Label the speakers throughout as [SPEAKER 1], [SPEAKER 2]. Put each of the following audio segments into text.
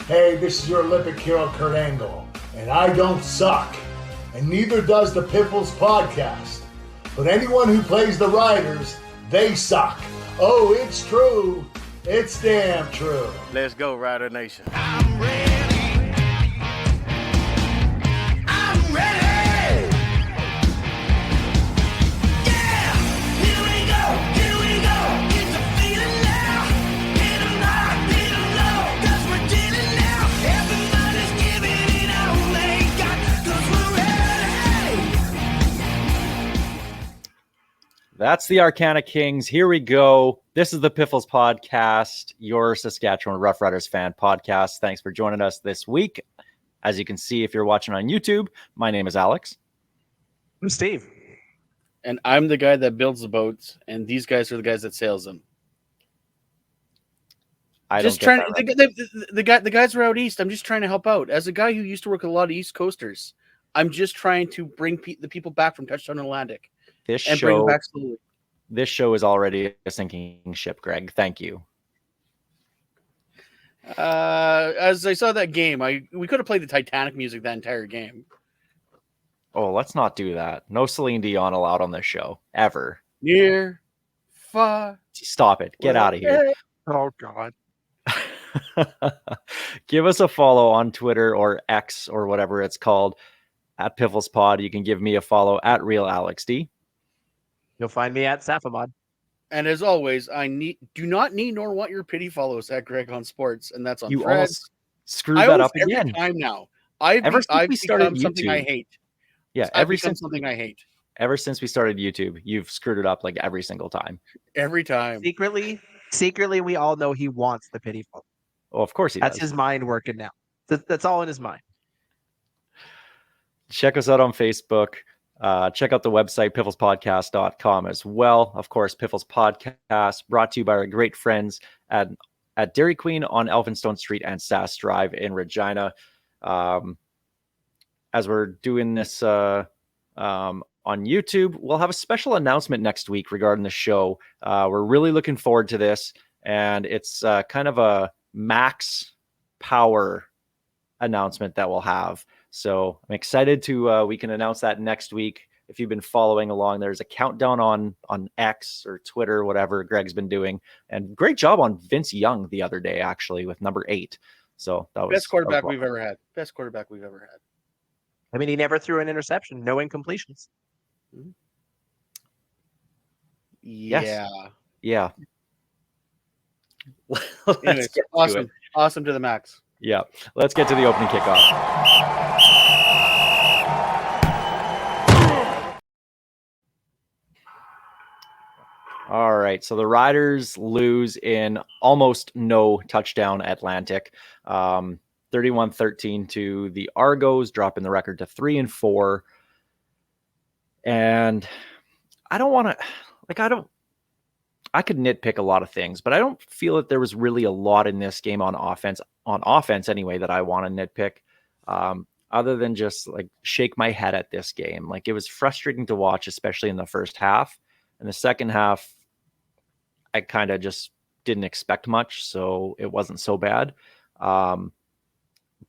[SPEAKER 1] Hey, this is your Olympic hero, Kurt Angle, and I don't suck, and neither does the Piffles podcast. But anyone who plays the Riders, they suck. Oh, it's true. It's damn true.
[SPEAKER 2] Let's go, Rider Nation.
[SPEAKER 3] I'm ready. I'm ready. Yeah, here we go. It's a feeling now. Get 'em high, get 'em low, 'cause we're dealing now. Everybody's giving it all they got, 'cause we're ready.
[SPEAKER 4] That's the Arcana Kings. Here we go. This is the Piffles podcast, your Saskatchewan Rough Riders fan podcast. Thanks for joining us this week. As you can see, if you're watching on YouTube, my name is Alex.
[SPEAKER 5] I'm Steve.
[SPEAKER 6] And I'm the guy that builds the boats, and these guys are the guys that sails them. The guys are out east. I'm just trying to help out. As a guy who used to work with a lot of East Coasters, I'm just trying to bring the people back from Touchdown Atlantic bring them back slowly.
[SPEAKER 4] This show is already a sinking ship, Greg. Thank you.
[SPEAKER 6] As I saw that game, we could have played the Titanic music that entire game.
[SPEAKER 4] Oh, let's not do that. No Celine Dion allowed on this show, ever.
[SPEAKER 6] Near, far.
[SPEAKER 4] Stop it. Get out of here.
[SPEAKER 5] Oh, God.
[SPEAKER 4] Give us a follow on Twitter or X or whatever it's called at Piffles Pod. You can give me a follow at RealAlexD.
[SPEAKER 5] You'll find me at Safamod.
[SPEAKER 6] And as always, do not need nor want your pity follows at Greg on Sports, and that's on
[SPEAKER 4] You
[SPEAKER 6] Threads.
[SPEAKER 4] almost screwed that up
[SPEAKER 6] every
[SPEAKER 4] again.
[SPEAKER 6] time now.
[SPEAKER 4] Ever since we started
[SPEAKER 6] become something I
[SPEAKER 4] YouTube.
[SPEAKER 6] hate.
[SPEAKER 4] Yeah,
[SPEAKER 6] something I hate.
[SPEAKER 4] Ever since we started YouTube, you've screwed it up like every single time.
[SPEAKER 6] Every time.
[SPEAKER 5] Secretly, we all know he wants the pity phone.
[SPEAKER 4] Oh, of course he
[SPEAKER 5] That's
[SPEAKER 4] does.
[SPEAKER 5] his mind working now. That's all in his mind.
[SPEAKER 4] Check us out on Facebook. Check out the website, pifflespodcast.com as well. Of course, Piffles Podcast, brought to you by our great friends at Dairy Queen on Elphinstone Street and Sass Drive in Regina. As we're doing this on YouTube, we'll have a special announcement next week regarding the show. We're really looking forward to this, and it's kind of a max power announcement that we'll have. So I'm excited to we can announce that next week. If you've been following along, there's a countdown on X or Twitter, whatever Greg's been doing, and great job on Vince Young the other day, actually, with number 8. So that was
[SPEAKER 6] Best quarterback we've ever had. Best quarterback we've ever had.
[SPEAKER 5] I mean, he never threw an interception. No incompletions.
[SPEAKER 4] Yes.
[SPEAKER 6] Yeah.
[SPEAKER 4] Let's
[SPEAKER 6] Anyways,
[SPEAKER 4] get to
[SPEAKER 6] awesome.
[SPEAKER 4] it.
[SPEAKER 6] Awesome to the max.
[SPEAKER 4] Yeah. Let's get to the opening kickoff. All right. So the Riders lose in almost no touchdown Atlantic. 31-13 to the Argos, dropping the record to 3-4. And I don't want to, I could nitpick a lot of things, but I don't feel that there was really a lot in this game on offense anyway, that I want to nitpick, other than just like shake my head at this game. Like, it was frustrating to watch, especially in the first half. In the second half, I kind of just didn't expect much, so it wasn't so bad.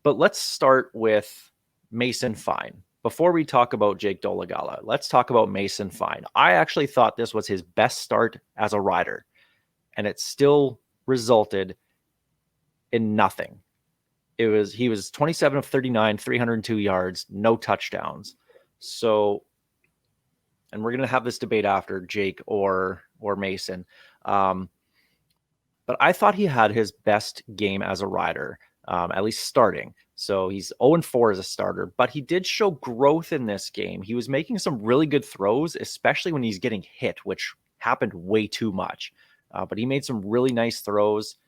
[SPEAKER 4] But let's start with Mason Fine. Before we talk about Jake Dolegala, let's talk about Mason Fine. I actually thought this was his best start as a rider, and it still resulted in nothing. He was 27 of 39, 302 yards, no touchdowns. So, and we're going to have this debate after Jake or Mason. But I thought he had his best game as a rider, at least starting. So he's 0-4 as a starter, but he did show growth in this game. He was making some really good throws, especially when he's getting hit, which happened way too much. But he made some really nice throws.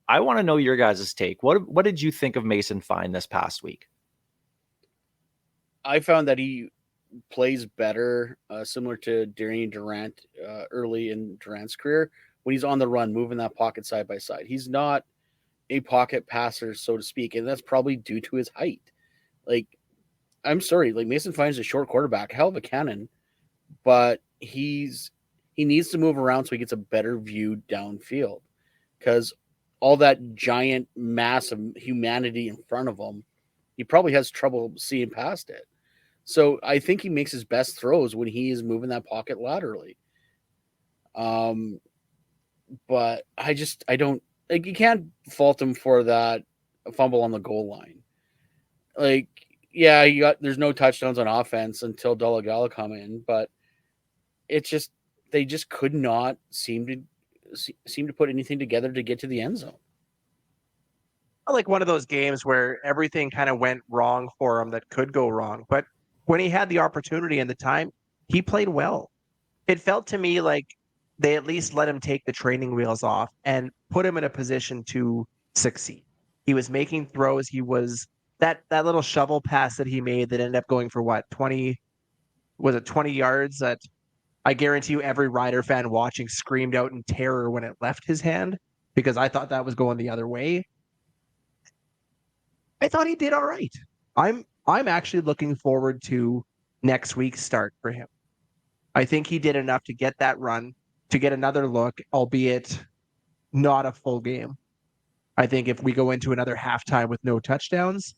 [SPEAKER 4] I want to know your guys' take. What did you think of Mason Fine this past week?
[SPEAKER 6] I found that he plays better, similar to Darian Durant early in Durant's career, when he's on the run, moving that pocket side by side. He's not a pocket passer, so to speak, and that's probably due to his height. Like, I'm sorry, like, Mason Fine's a short quarterback, hell of a cannon, but he needs to move around so he gets a better view downfield, because all that giant mass of humanity in front of him, he probably has trouble seeing past it. So I think he makes his best throws when he is moving that pocket laterally. But I don't like, you can't fault him for that fumble on the goal line. Like, yeah, there's no touchdowns on offense until Dolegala come in, but it's just they just could not seem to put anything together to get to the end zone.
[SPEAKER 5] Like one of those games where everything kind of went wrong for him that could go wrong. But when he had the opportunity and the time, he played well. It felt to me like they at least let him take the training wheels off and put him in a position to succeed. He was making throws. He was that little shovel pass that he made that ended up going for what, 20 yards, that I guarantee you every Rider fan watching screamed out in terror when it left his hand, because I thought that was going the other way. I thought he did all right. I'm actually looking forward to next week's start for him. I think he did enough to get that run, to get another look, albeit not a full game. I think if we go into another halftime with no touchdowns,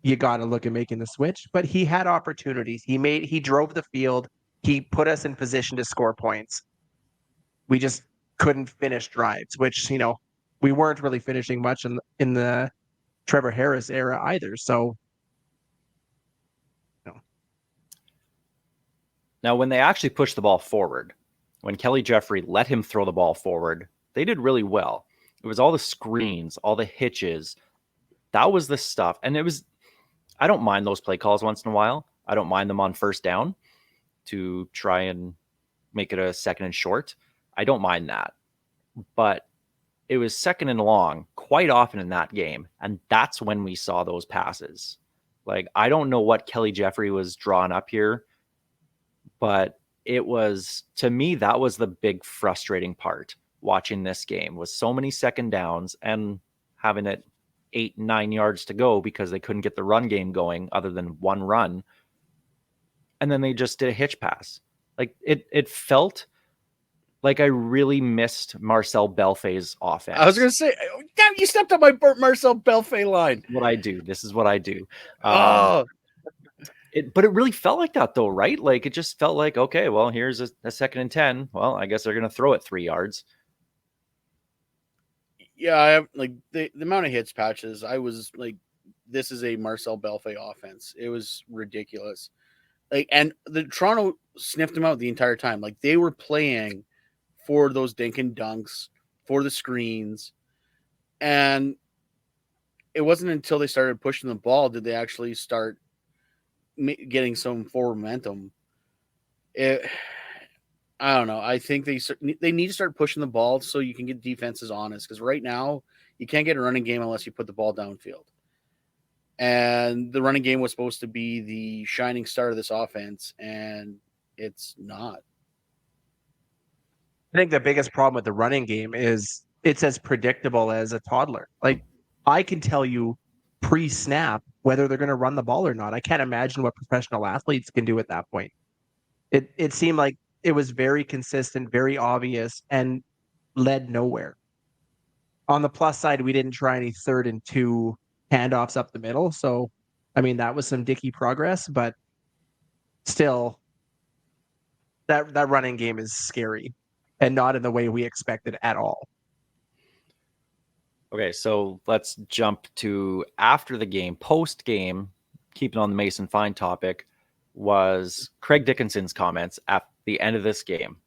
[SPEAKER 5] you got to look at making the switch. But he had opportunities. He drove the field. He put us in position to score points. We just couldn't finish drives, which, we weren't really finishing much in the Trevor Harris era either. So,
[SPEAKER 4] Now, when they actually pushed the ball forward, when Kelly Jeffrey let him throw the ball forward, they did really well. It was all the screens, all the hitches. That was the stuff. And I don't mind those play calls once in a while. I don't mind them on first down to try and make it a second and short. I don't mind that. But it was second and long quite often in that game. And that's when we saw those passes. Like, I don't know what Kelly Jeffrey was drawing up here, but it was, to me, that was the big frustrating part watching this game, was so many second downs and having it 8-9 yards to go because they couldn't get the run game going other than one run. And then they just did a hitch pass. Like, it felt like I really missed Marcel Belfay's offense.
[SPEAKER 6] I was going to say, damn, you stepped on my Marcel Belfay line.
[SPEAKER 4] This is what I do.
[SPEAKER 6] Oh,
[SPEAKER 4] But it really felt like that, though, right? Like, it just felt like, okay, well, here's a second and 10. Well, I guess they're going to throw it 3 yards.
[SPEAKER 6] Yeah, I have, like, the amount of hits patches, I was like, this is a Marcel Belfay offense. It was ridiculous. Like, and the Toronto sniffed him out the entire time. Like, they were playing for those dink and dunks, for the screens. And it wasn't until they started pushing the ball did they actually start getting some forward momentum. I don't know. I think they need to start pushing the ball so you can get defenses honest, because right now you can't get a running game unless you put the ball downfield. And the running game was supposed to be the shining star of this offense, and it's not.
[SPEAKER 5] I think the biggest problem with the running game is it's as predictable as a toddler. Like, I can tell you pre-snap whether they're going to run the ball or not. I can't imagine what professional athletes can do at that point. It seemed like it was very consistent, very obvious, and led nowhere. On the plus side, we didn't try any 3rd and 2 handoffs up the middle. So, I mean, that was some dicky progress, but still, that running game is scary and not in the way we expected at all.
[SPEAKER 4] Okay, so let's jump to after the game. Post game, keeping on the Mason Fine topic, was Craig Dickinson's comments at the end of this game,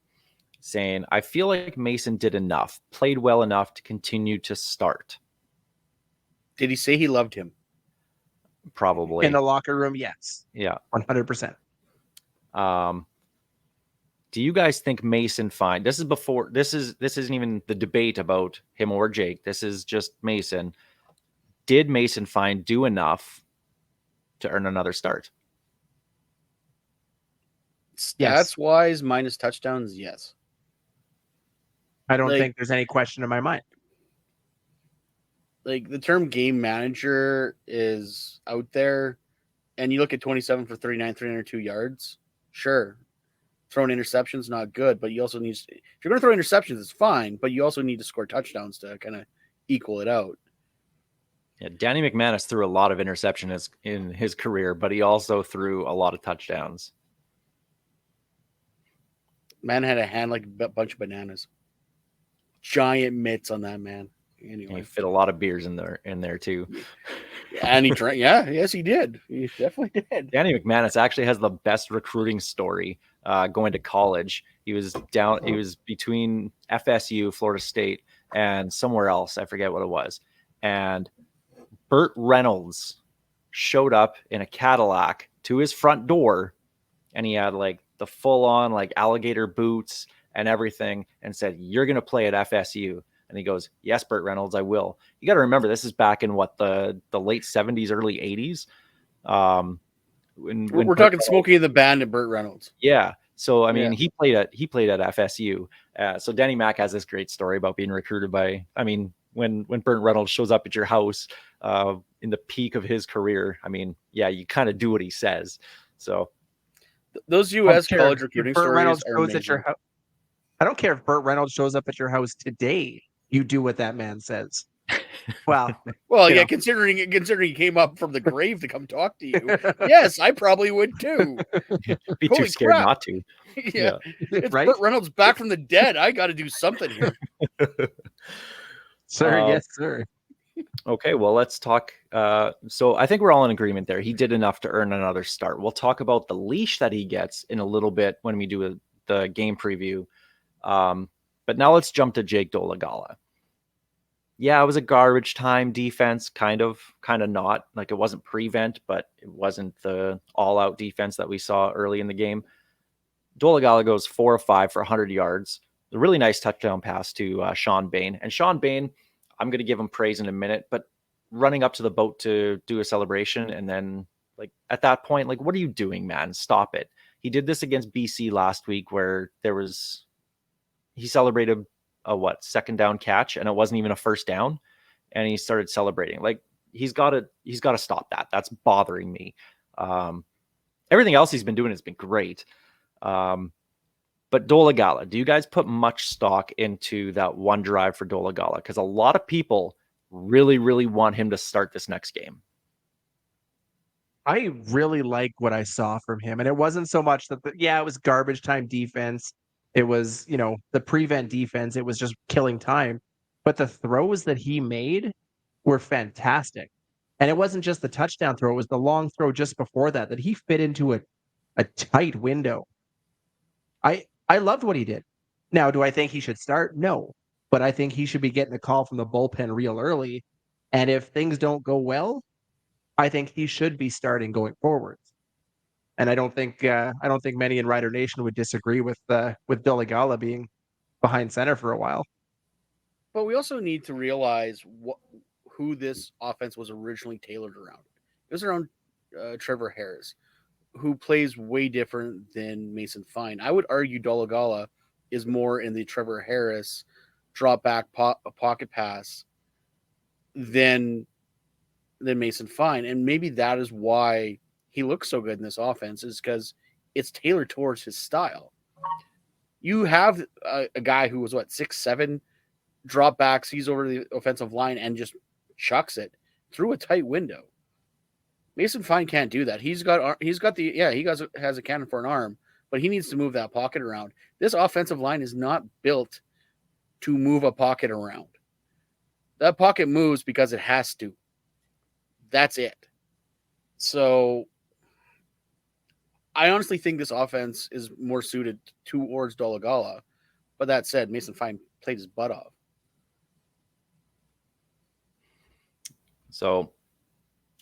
[SPEAKER 4] saying, I feel like Mason did enough, played well enough to continue to start.
[SPEAKER 6] Did he say he loved him?
[SPEAKER 4] Probably.
[SPEAKER 5] In the locker room, yes.
[SPEAKER 4] Yeah.
[SPEAKER 5] 100%.
[SPEAKER 4] Do you guys think Mason Fine, this isn't even the debate about him or Jake, this is just Mason. Did Mason Fine do enough to earn another start?
[SPEAKER 6] Stats wise, minus touchdowns, yes.
[SPEAKER 5] I don't think there's any question in my mind.
[SPEAKER 6] Like, the term game manager is out there, and you look at 27 for 39, 302 yards. Sure. Throwing interceptions, not good, but you also need, if you're going to throw interceptions, it's fine, but you also need to score touchdowns to kind of equal it out.
[SPEAKER 4] Yeah, Danny McManus threw a lot of interceptions in his career, but he also threw a lot of touchdowns.
[SPEAKER 6] Man had a hand like a bunch of bananas. Giant mitts on that man.
[SPEAKER 4] And
[SPEAKER 6] Anyway,
[SPEAKER 4] he fit a lot of beers in there too.
[SPEAKER 6] and he drank. Yeah, yes, he did. He definitely did.
[SPEAKER 4] Danny McManus actually has the best recruiting story going to college. He was between FSU, Florida State, and somewhere else. I forget what it was. And Burt Reynolds showed up in a Cadillac to his front door, and he had like the full on like alligator boots and everything, and said, "You're going to play at FSU." And he goes, "Yes, Burt Reynolds, I will." You got to remember, this is back in what, the late 70s, early 80s.
[SPEAKER 6] We're talking Smokey and the Band and Burt Reynolds.
[SPEAKER 4] Yeah. So I mean,
[SPEAKER 6] Yeah.
[SPEAKER 4] he played at FSU. So Danny Mac has this great story about being recruited by. I mean, when Burt Reynolds shows up at your house in the peak of his career, I mean, yeah, you kind of do what he says. So
[SPEAKER 6] Those U.S.
[SPEAKER 5] care
[SPEAKER 6] college
[SPEAKER 5] if
[SPEAKER 6] recruiting
[SPEAKER 5] Burt
[SPEAKER 6] stories
[SPEAKER 5] Reynolds
[SPEAKER 6] are
[SPEAKER 5] shows at your
[SPEAKER 6] amazing.
[SPEAKER 5] house. I don't care if Burt Reynolds shows up at your house today. You do what that man says. Well,
[SPEAKER 6] Well,
[SPEAKER 5] you
[SPEAKER 6] yeah,
[SPEAKER 5] know.
[SPEAKER 6] considering he came up from the grave to come talk to you, yes, I probably would too.
[SPEAKER 4] be too
[SPEAKER 6] Holy
[SPEAKER 4] scared
[SPEAKER 6] crap.
[SPEAKER 4] not to.
[SPEAKER 6] Yeah, it's
[SPEAKER 5] Right?
[SPEAKER 6] Burt Reynolds back from the dead. I got to do something here.
[SPEAKER 5] Sir,
[SPEAKER 4] Uh,
[SPEAKER 5] yes, sir.
[SPEAKER 4] Okay, well, let's talk. So I think we're all in agreement there. He did enough to earn another start. We'll talk about the leash that he gets in a little bit when we do the game preview. But now let's jump to Jake Dolegala. Yeah, it was a garbage time defense, kind of not. Like, it wasn't prevent, but it wasn't the all-out defense that we saw early in the game. Dolegala goes 4 of 5 for 100 yards. A really nice touchdown pass to Sean Bain. And Sean Bain, I'm going to give him praise in a minute, but running up to the boat to do a celebration, and then, like, at that point, like, what are you doing, man? Stop it. He did this against BC last week where he celebrated a second down catch, and it wasn't even a first down, and he started celebrating. Like, he's got to stop that. That's bothering me. Everything else he's been doing has been great. But Dolegala, do you guys put much stock into that one drive for Dolegala? Because a lot of people really, really want him to start this next game.
[SPEAKER 5] I really like what I saw from him. And it wasn't so much that, it was garbage time defense. It was, the prevent defense. It was just killing time. But the throws that he made were fantastic. And it wasn't just the touchdown throw. It was the long throw just before that he fit into a tight window. I loved what he did. Now, do I think he should start? No. But I think he should be getting a call from the bullpen real early. And if things don't go well, I think he should be starting going forward. And I don't think many in Rider Nation would disagree with Dolegala being behind center for a while.
[SPEAKER 6] But we also need to realize who this offense was originally tailored around. It was around Trevor Harris, who plays way different than Mason Fine. I would argue Dolegala is more in the Trevor Harris drop back pocket pass than Mason Fine. And maybe that is why he looks so good in this offense, is because it's tailored towards his style. You have a guy who was 6'7", drop back, sees over the offensive line and just chucks it through a tight window. Mason Fine can't do that. He has a cannon for an arm, but he needs to move that pocket around. This offensive line is not built to move a pocket around. That pocket moves because it has to. That's it. So I honestly think this offense is more suited towards Dolegala. But that said, Mason Fine played his butt off.
[SPEAKER 4] So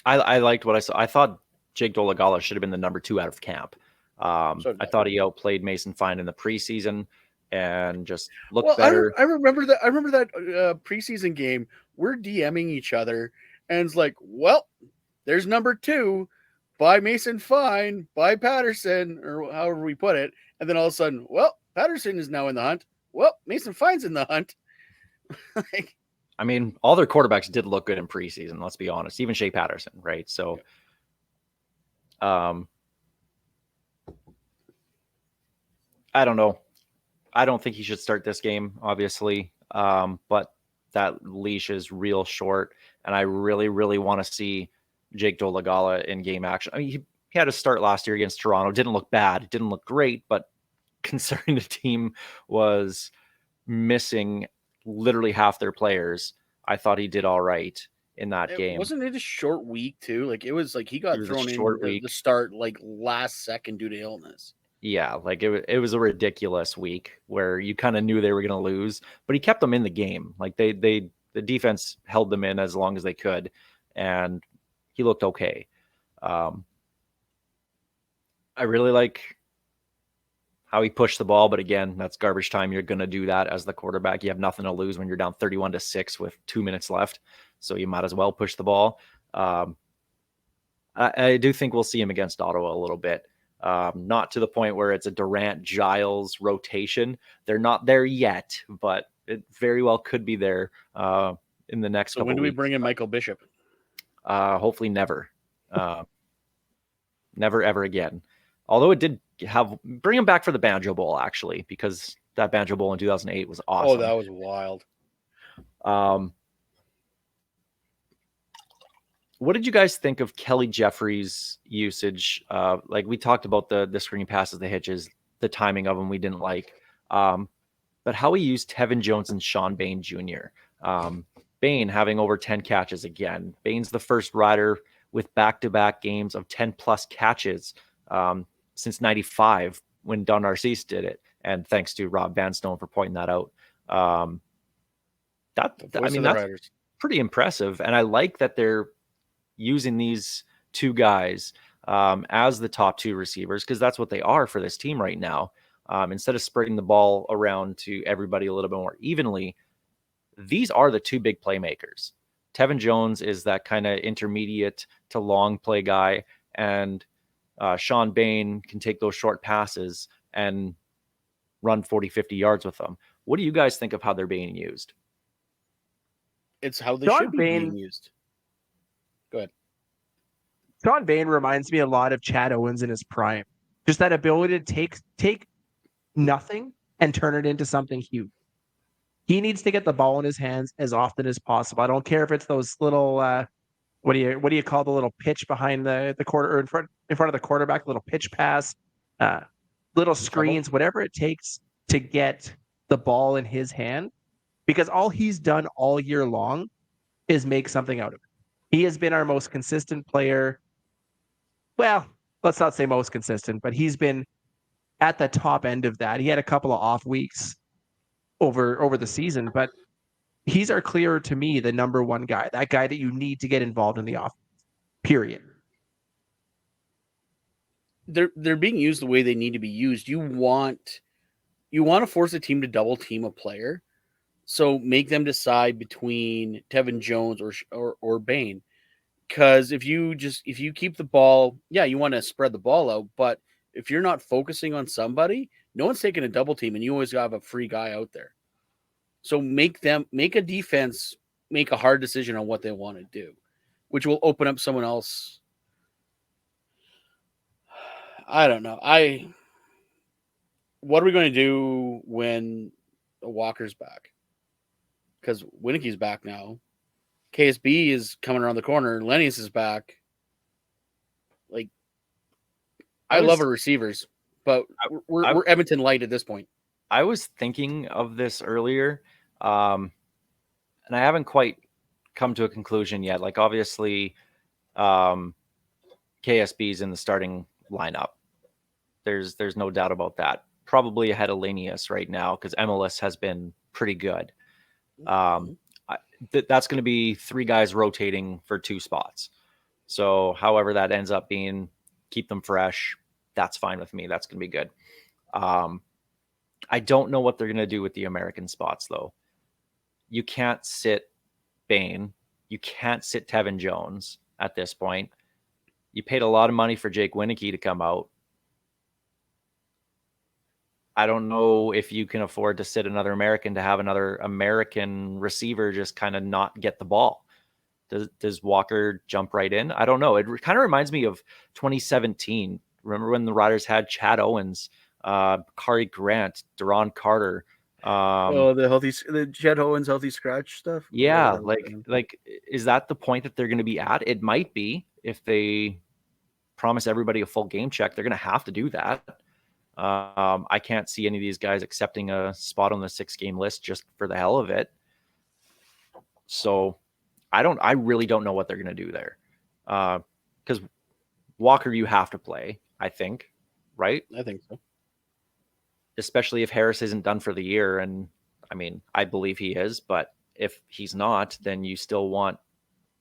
[SPEAKER 4] I liked what I saw. I thought Jake Dolegala should have been the number 2 out of camp. I thought he outplayed Mason Fine in the preseason and just looked better.
[SPEAKER 6] I remember that preseason game. We're DMing each other, and it's like, well, there's number 2 by Mason Fine, by Patterson, or however we put it. And then all of a sudden, well, Patterson is now in the hunt. Well, Mason Fine's in the hunt.
[SPEAKER 4] I mean, all their quarterbacks did look good in preseason, let's be honest. Even Shea Patterson, right? So, I don't know. I don't think he should start this game, obviously. But that leash is real short, and I really, really want to see Jake Dolegala in game action. I mean, he had a start last year against Toronto. Didn't look bad. Didn't look great, but considering the team was missing literally half their players, I thought he did all right in that game.
[SPEAKER 6] Wasn't it a short week too? Like it was like he got
[SPEAKER 4] It was a
[SPEAKER 6] thrown in
[SPEAKER 4] short
[SPEAKER 6] the
[SPEAKER 4] week.
[SPEAKER 6] start like last second due to illness.
[SPEAKER 4] Yeah, like it was a ridiculous week where you kind of knew they were going to lose, but he kept them in the game. Like the defense held them in as long as they could, and he looked okay. I really like how he pushed the ball, but again, that's garbage time. You're going to do that as the quarterback. You have nothing to lose when you're down 31-6 with 2 minutes left, so you might as well push the ball. I do think we'll see him against Ottawa a little bit. Not to the point where it's a Durant-Giles rotation. They're not there yet, but it very well could be there in the next couple
[SPEAKER 6] when do we
[SPEAKER 4] weeks.
[SPEAKER 6] bring in Michael Bishop?
[SPEAKER 4] Hopefully never. Never, ever again. Although it did bring him back for the Banjo Bowl, actually, because that Banjo Bowl in 2008 was awesome.
[SPEAKER 6] Oh, that was wild.
[SPEAKER 4] What did you guys think of Kelly Jeffrey's usage? Like we talked about the screen passes, the hitches, the timing of them we didn't like. But how he used Tevin Jones and Sean Bain Jr. Bain having over 10 catches again. Bain's the first rider with back-to-back games of 10-plus catches since 95 when Don Narcisse did it. And thanks to Rob Vanstone for pointing that out. That's pretty impressive. And I like that they're using these two guys as the top two receivers, because that's what they are for this team right now. Instead of spreading the ball around to everybody a little bit more evenly, these are the two big playmakers. Tevin Jones is that kind of intermediate to long play guy, and Sean Bain can take those short passes and run 40, 50 yards with them. What do you guys think of how they're being used?
[SPEAKER 6] It's how they should be being used. Go ahead.
[SPEAKER 5] Sean Bain reminds me a lot of Chad Owens in his prime. Just that ability to take nothing and turn it into something huge. He needs to get the ball in his hands as often as possible. I don't care if it's those little what do you call the little pitch behind the quarter or in front of the quarterback, little pitch pass, little screens, whatever it takes to get the ball in his hand, because all he's done all year long is make something out of it. He has been our most consistent player. Well, let's not say most consistent, but he's been at the top end of that. He had a couple of off weeks over the season, but he's clear to me the number one guy, that guy that you need to get involved in the offense, period.
[SPEAKER 6] They're being used the way they need to be used. You want to force a team to double team a player, so make them decide between Tevin Jones or Bain. Because if you keep the ball, yeah, you want to spread the ball out, but if you're not focusing on somebody, no one's taking a double team, and you always have a free guy out there. So make a defense make a hard decision on what they want to do, which will open up someone else. I don't know. What are we going to do when Walker's back? Because Winnike's back now. KSB is coming around the corner. Lennius is back. Like, I love our receivers, but we're Edmonton light at this point.
[SPEAKER 4] I was thinking of this earlier, and I haven't quite come to a conclusion yet. Like, obviously, KSB's in the starting lineup. There's no doubt about that. Probably ahead of Lanius right now because MLS has been pretty good. That's going to be three guys rotating for two spots. So however that ends up being, keep them fresh. That's fine with me. That's going to be good. I don't know what they're going to do with the American spots, though. You can't sit Bain. You can't sit Tevin Jones at this point. You paid a lot of money for Jake Winnike to come out. I don't know if you can afford to sit another American to have another American receiver just kind of not get the ball. Does Walker jump right in? I don't know. It kind of reminds me of 2017. Remember when the Riders had Chad Owens, Kari Grant, Deron Carter,
[SPEAKER 6] The Jed Owens healthy scratch stuff.
[SPEAKER 4] Yeah,
[SPEAKER 6] Whatever.
[SPEAKER 4] like is that the point that they're going to be at? It might be if they promise everybody a full game check. They're going to have to do that. I can't see any of these guys accepting a spot on the 6-game list just for the hell of it. So I really don't know what they're going to do there. Because Walker, you have to play, I think, right?
[SPEAKER 6] I think so.
[SPEAKER 4] Especially if Harris isn't done for the year. And I mean, I believe he is, but if he's not, then you still want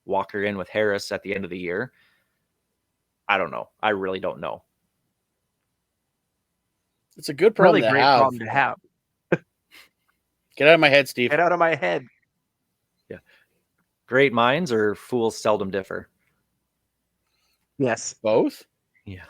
[SPEAKER 4] Walker in with Harris at the end of the year. I don't know. I really don't know.
[SPEAKER 6] It's a good problem
[SPEAKER 5] Really
[SPEAKER 6] to
[SPEAKER 5] great
[SPEAKER 6] have.
[SPEAKER 5] problem to have.
[SPEAKER 6] Get out of my head, Steve.
[SPEAKER 5] Get out of my head.
[SPEAKER 4] Yeah. Great minds or fools seldom differ.
[SPEAKER 5] Yes.
[SPEAKER 6] Both?
[SPEAKER 4] Yeah.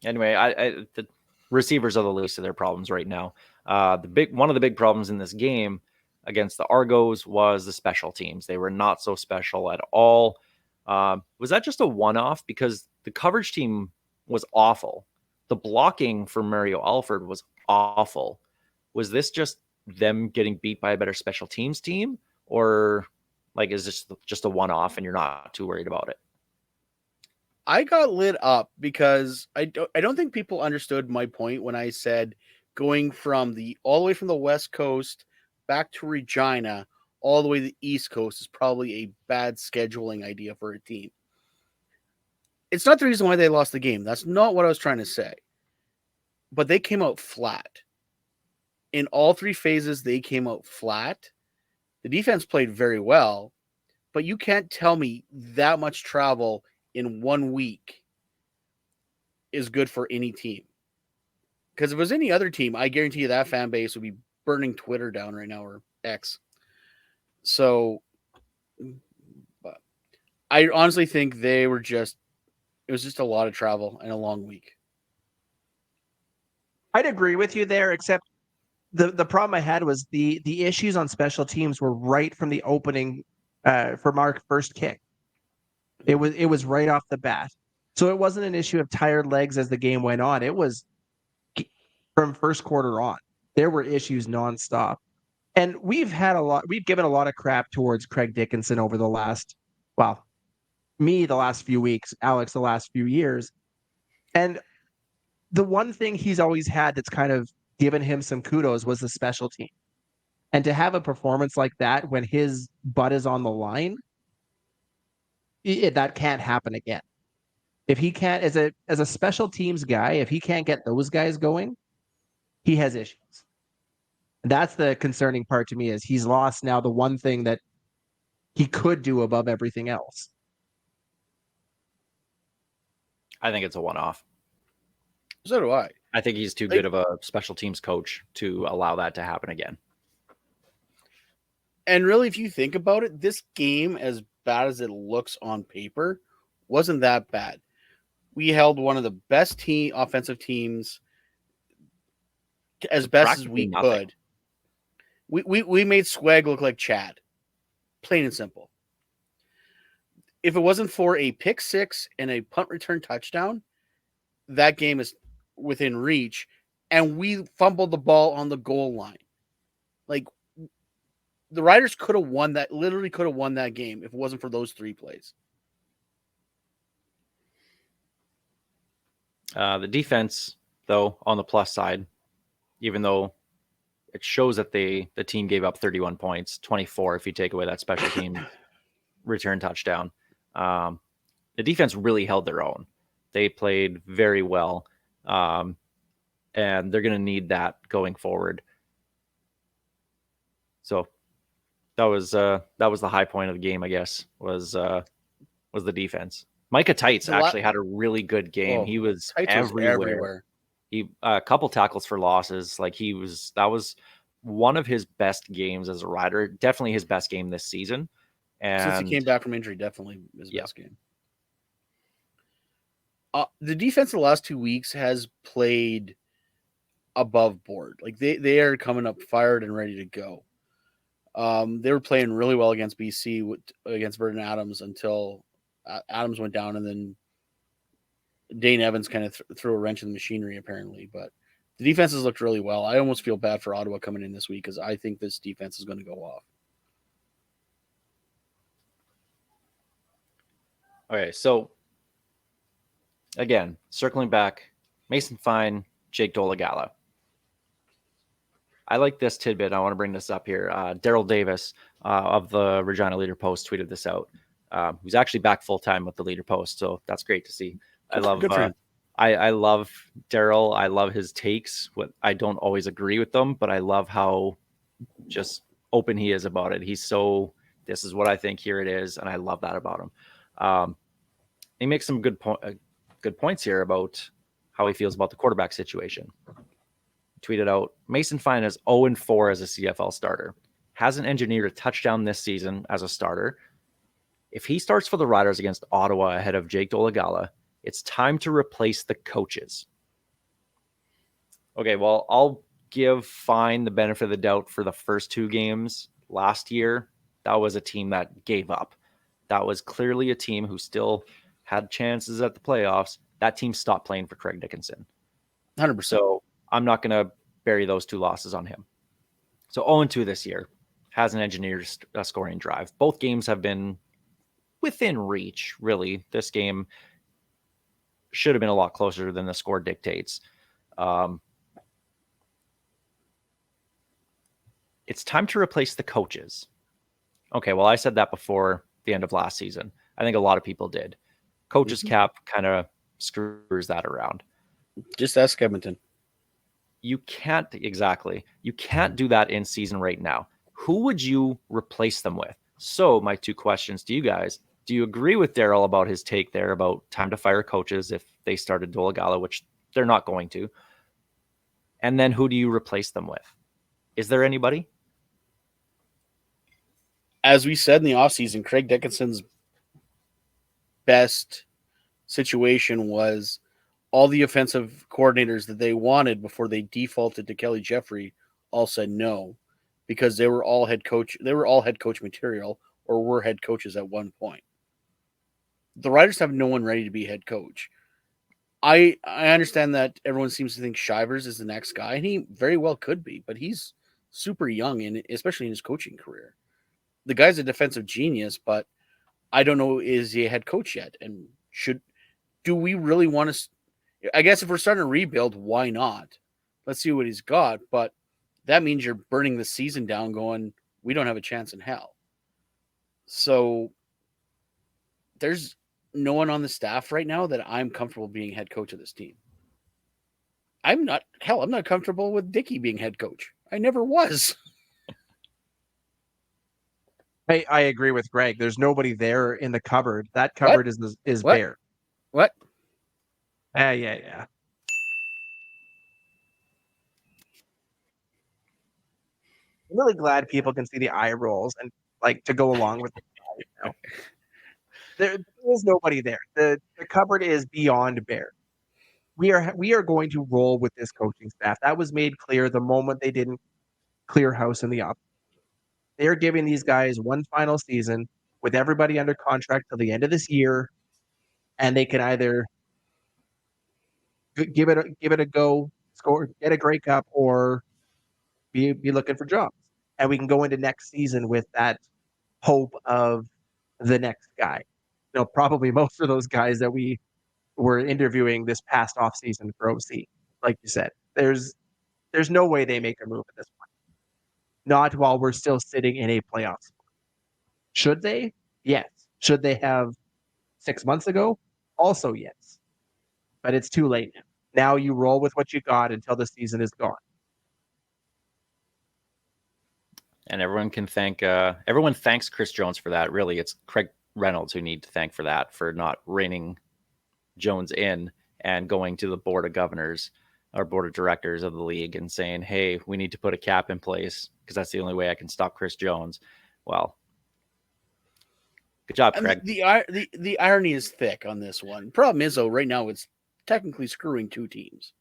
[SPEAKER 4] Anyway, the receivers are the least of their problems right now. One of the big problems in this game against the Argos was the special teams. They were not so special at all. Was that just a one-off? Because the coverage team was awful. The blocking for Mario Alford was awful. Was this just them getting beat by a better special teams team? Or like, is this just a one-off and you're not too worried about it?
[SPEAKER 6] I got lit up because I don't think people understood my point when I said going from all the way from the West Coast back to Regina all the way to the East Coast is probably a bad scheduling idea for a team. It's not the reason why they lost the game. That's not what I was trying to say. But they came out flat. In all 3 phases, they came out flat. The defense played very well, but you can't tell me that much travel in 1 week is good for any team. Because if it was any other team, I guarantee you that fan base would be burning Twitter down right now, or X. So, but I honestly think it was just a lot of travel and a long week.
[SPEAKER 5] I'd agree with you there, except the problem I had was the issues on special teams were right from the opening for Mark's first kick. It was right off the bat. So it wasn't an issue of tired legs as the game went on. It was from first quarter on. There were issues nonstop. And we've given a lot of crap towards Craig Dickenson over the last, me the last few weeks, Alex the last few years. And the one thing he's always had that's kind of given him some kudos was the special team. And to have a performance like that when his butt is on the line, that can't happen again. If he can't, as a special teams guy, if he can't get those guys going, he has issues. That's the concerning part to me, is he's lost now the one thing that he could do above everything else.
[SPEAKER 4] I think it's a one-off.
[SPEAKER 6] So do I.
[SPEAKER 4] I think he's too good of a special teams coach to allow that to happen again.
[SPEAKER 6] And really, if you think about it, this game, as bad as it looks on paper, wasn't that bad. We held one of the best offensive teams as best as we could. We made Swag look like Chad. Plain and simple. If it wasn't for a pick 6 and a punt return touchdown, that game is within reach. And we fumbled the ball on the goal line. Like, the Riders could have won that, literally could have won that game if it wasn't for those 3 plays.
[SPEAKER 4] The defense, though, on the plus side, even though it shows that the team gave up 31 points, 24 if you take away that special team return touchdown. The defense really held their own. They played very well, and they're going to need that going forward. So that was the high point of the game, I guess, was the defense. Micah Tights actually had a really good game. He was everywhere. He a couple tackles for losses. That was one of his best games as a rider. Definitely his best game this season. And
[SPEAKER 6] since he came back from injury, definitely his best game. The defense the last 2 weeks has played above board. Like they are coming up fired and ready to go. They were playing really well against BC against Vernon Adams until Adams went down, and then Dane Evans kind of threw a wrench in the machinery apparently. But The defenses looked really well. I almost feel bad for Ottawa coming in this week because I think this defense is going to go off.
[SPEAKER 4] Okay, so again, circling back, Mason Fine, Jake Dolegala. I like this tidbit. I want to bring this up here. Daryl Davis of the Regina Leader Post tweeted this out. Who's actually back full time with the Leader Post, so that's great to see. I love I love Daryl. I love his takes. What I don't always agree with them, but I love how just open he is about it. He's so, this is what I think. Here it is, and I love that about him. He makes some good points here about how he feels about the quarterback situation. Tweeted out, Mason Fine is 0-4 as a CFL starter. Hasn't engineered a touchdown this season as a starter. If he starts for the Riders against Ottawa ahead of Jake Dolegala, it's time to replace the coaches. Okay, well, I'll give Fine the benefit of the doubt for the first 2 games last year. That was a team that gave up. That was clearly a team who still had chances at the playoffs. That team stopped playing for Craig Dickenson.
[SPEAKER 6] 100%.
[SPEAKER 4] So I'm not going to bury those 2 losses on him. So 0-2 this year. Hasn't engineered a scoring drive. Both games have been within reach, really. This game should have been a lot closer than the score dictates. It's time to replace the coaches. Okay, well, I said that before the end of last season. I think a lot of people did. Coaches cap kind of screws that around.
[SPEAKER 6] Just ask Edmonton.
[SPEAKER 4] You can't do that in season right now. Who would you replace them with? So my 2 questions to you guys. Do you agree with Daryl about his take there about time to fire coaches if they started Dolegala, which they're not going to? And then who do you replace them with? Is there anybody?
[SPEAKER 6] As we said in the offseason, Craig Dickinson's best situation was all the offensive coordinators that they wanted before they defaulted to Kelly Jeffrey all said no because they were all head coach material or were head coaches at one point. The Riders have no one ready to be head coach. I understand that everyone seems to think Shivers is the next guy, and he very well could be, but he's super young, especially in his coaching career. The guy's a defensive genius, but I don't know, is he a head coach yet? And do we really want to? I guess if we're starting to rebuild, why not? Let's see what he's got. But that means you're burning the season down going, we don't have a chance in hell. So there's no one on the staff right now that I'm comfortable being head coach of this team. I'm not comfortable with Dickey being head coach. I never was.
[SPEAKER 5] I agree with Greg. There's nobody there in the cupboard. That cupboard is
[SPEAKER 6] What?
[SPEAKER 5] bare.
[SPEAKER 6] What?
[SPEAKER 5] Yeah. I'm really glad people can see the eye rolls and like to go along with it. There is nobody there. The cupboard is beyond bare. We are going to roll with this coaching staff. That was made clear the moment they didn't clear house in the off. They're giving these guys one final season with everybody under contract till the end of this year, and they can either give it a go, score, get a Grey Cup, or be looking for jobs. And we can go into next season with that hope of the next guy. You know, probably most of those guys that we were interviewing this past off season for OC, like you said, there's no way they make a move at this point. Not while we're still sitting in a playoff spot. Should they? Yes. Should they have 6 months ago? Also yes. But it's too late now. Now you roll with what you got until the season is gone.
[SPEAKER 4] And everyone thanks Chris Jones for that. Really, it's Craig Reynolds who need to thank for that, for not reining Jones in and going to the board of governors or board of directors of the league and saying, hey, we need to put a cap in place because that's the only way I can stop Chris Jones. Well, good job, Craig.
[SPEAKER 6] The irony is thick on this one. Problem is, though, right now it's technically screwing 2 teams.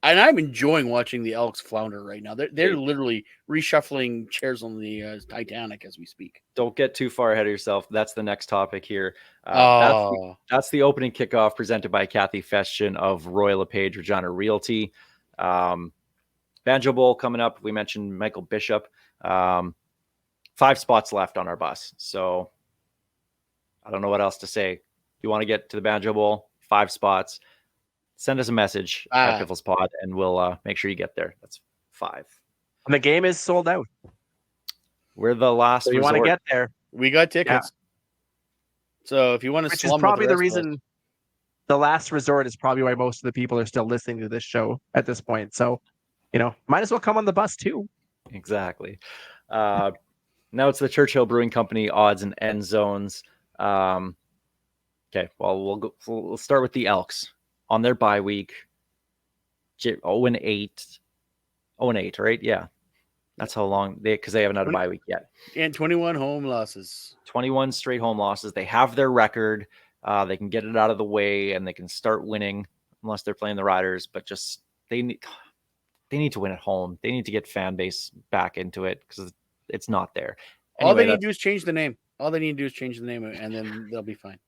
[SPEAKER 6] And I'm enjoying watching the Elks flounder right now. They're literally reshuffling chairs on the Titanic as we speak.
[SPEAKER 4] Don't get too far ahead of yourself. That's the next topic here. That's the opening kickoff presented by Kathy Festian of Royal LePage Regina Realty. Banjo Bowl coming up. We mentioned Michael Bishop. 5 spots left on our bus. So I don't know what else to say. If you want to get to the Banjo Bowl, 5 spots. Send us a message at Piffles Pod, and we'll make sure you get there. That's 5.
[SPEAKER 5] And the game is sold out.
[SPEAKER 4] We're the last
[SPEAKER 5] So you want to
[SPEAKER 4] resort.
[SPEAKER 5] get there.
[SPEAKER 6] We got tickets. So if you want to
[SPEAKER 5] Which is
[SPEAKER 6] slum
[SPEAKER 5] probably
[SPEAKER 6] with
[SPEAKER 5] the
[SPEAKER 6] rest of us-
[SPEAKER 5] reason the last resort is probably why most of the people are still listening to this show at this point. So, might as well come on the bus too.
[SPEAKER 4] Exactly. Now it's the Churchill Brewing Company odds and end zones. Okay, well, we'll start with the Elks on their bye week. 0-8. 0-8, right? Yeah. That's how long because they haven't had a bye week yet.
[SPEAKER 6] and 21 home losses.
[SPEAKER 4] 21 straight home losses. They have their record. They can get it out of the way and they can start winning unless they're playing the Riders, but just they need to win at home. They need to get fan base back into it because it's not there.
[SPEAKER 6] All they need to do is change the name. All they need to do is change the name and then they'll be fine.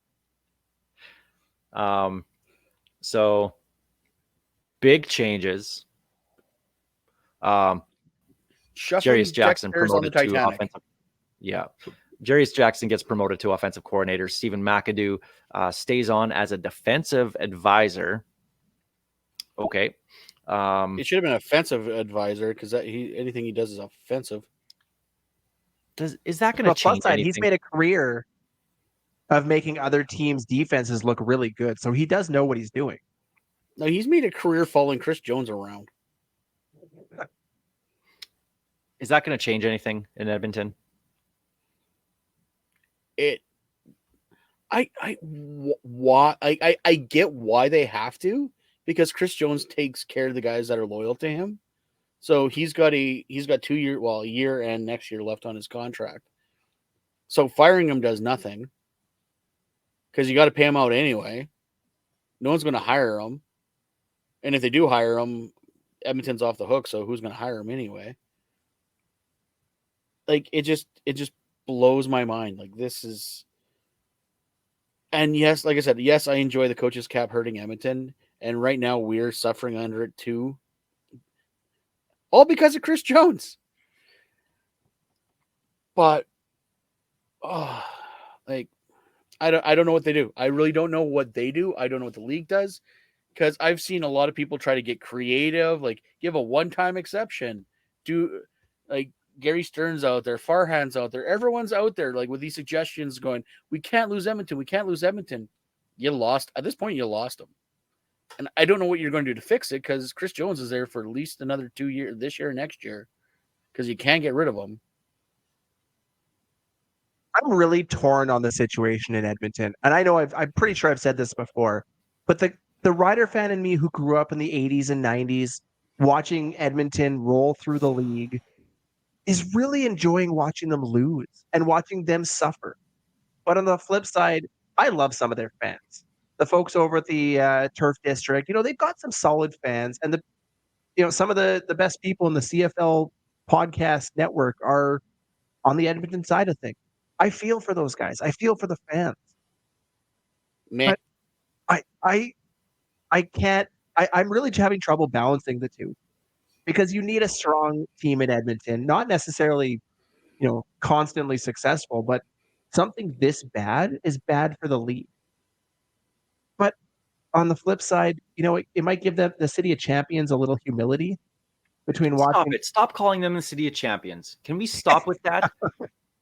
[SPEAKER 4] So big changes.
[SPEAKER 6] Shuffling
[SPEAKER 4] Jarius Jackson
[SPEAKER 6] checkers on the
[SPEAKER 4] promoted to
[SPEAKER 6] Titanic.
[SPEAKER 4] offensive. Yeah. Jarius Jackson gets promoted to offensive coordinator. Stephen McAdoo stays on as a defensive advisor. Okay.
[SPEAKER 6] It should have been offensive advisor because anything he does is offensive.
[SPEAKER 4] Is that going
[SPEAKER 5] On
[SPEAKER 4] to
[SPEAKER 5] the plus
[SPEAKER 4] change
[SPEAKER 5] side,
[SPEAKER 4] anything?
[SPEAKER 5] he's made a career of making other teams' defenses look really good. So he does know what he's doing.
[SPEAKER 6] No, he's made a career following Chris Jones around.
[SPEAKER 4] Is that going to change anything in Edmonton?
[SPEAKER 6] I get why they have to, because Chris Jones takes care of the guys that are loyal to him. So he's got a year and next year left on his contract. So firing him does nothing because you got to pay him out anyway. No one's going to hire him. And if they do hire him, Edmonton's off the hook. So who's going to hire him anyway? Like it just blows my mind. Like this is, and yes, like I said, yes, I enjoy the coaches cap hurting Edmonton, and right now we're suffering under it too. All because of Chris Jones. But, I don't know what they do. I really don't know what they do. I don't know what the league does, because I've seen a lot of people try to get creative, like give a one-time exception, do like. Gary Stern's out there, Farhan's out there, everyone's out there like with these suggestions going, we can't lose Edmonton. We can't lose Edmonton. You lost. At this point, you lost them. And I don't know what you're going to do to fix it because Chris Jones is there for at least another 2 years, this year, next year, because you can't get rid of him.
[SPEAKER 5] I'm really torn on the situation in Edmonton. And I know I'm pretty sure I've said this before, but the Rider fan in me who grew up in the 80s and 90s watching Edmonton roll through the league is really enjoying watching them lose and watching them suffer. But on the flip side, I love some of their fans. The folks over at the Turf District, they've got some solid fans, and some of the best people in the CFL podcast network are on the Edmonton side of things. I feel for those guys. I feel for the fans.
[SPEAKER 6] Man,
[SPEAKER 5] But I can't. I'm really having trouble balancing the two. Because you need a strong team in Edmonton, not necessarily, constantly successful, but something this bad is bad for the league. But on the flip side, it might give the city of champions a little humility between watching.
[SPEAKER 4] Stop calling them the city of champions. Can we stop with that?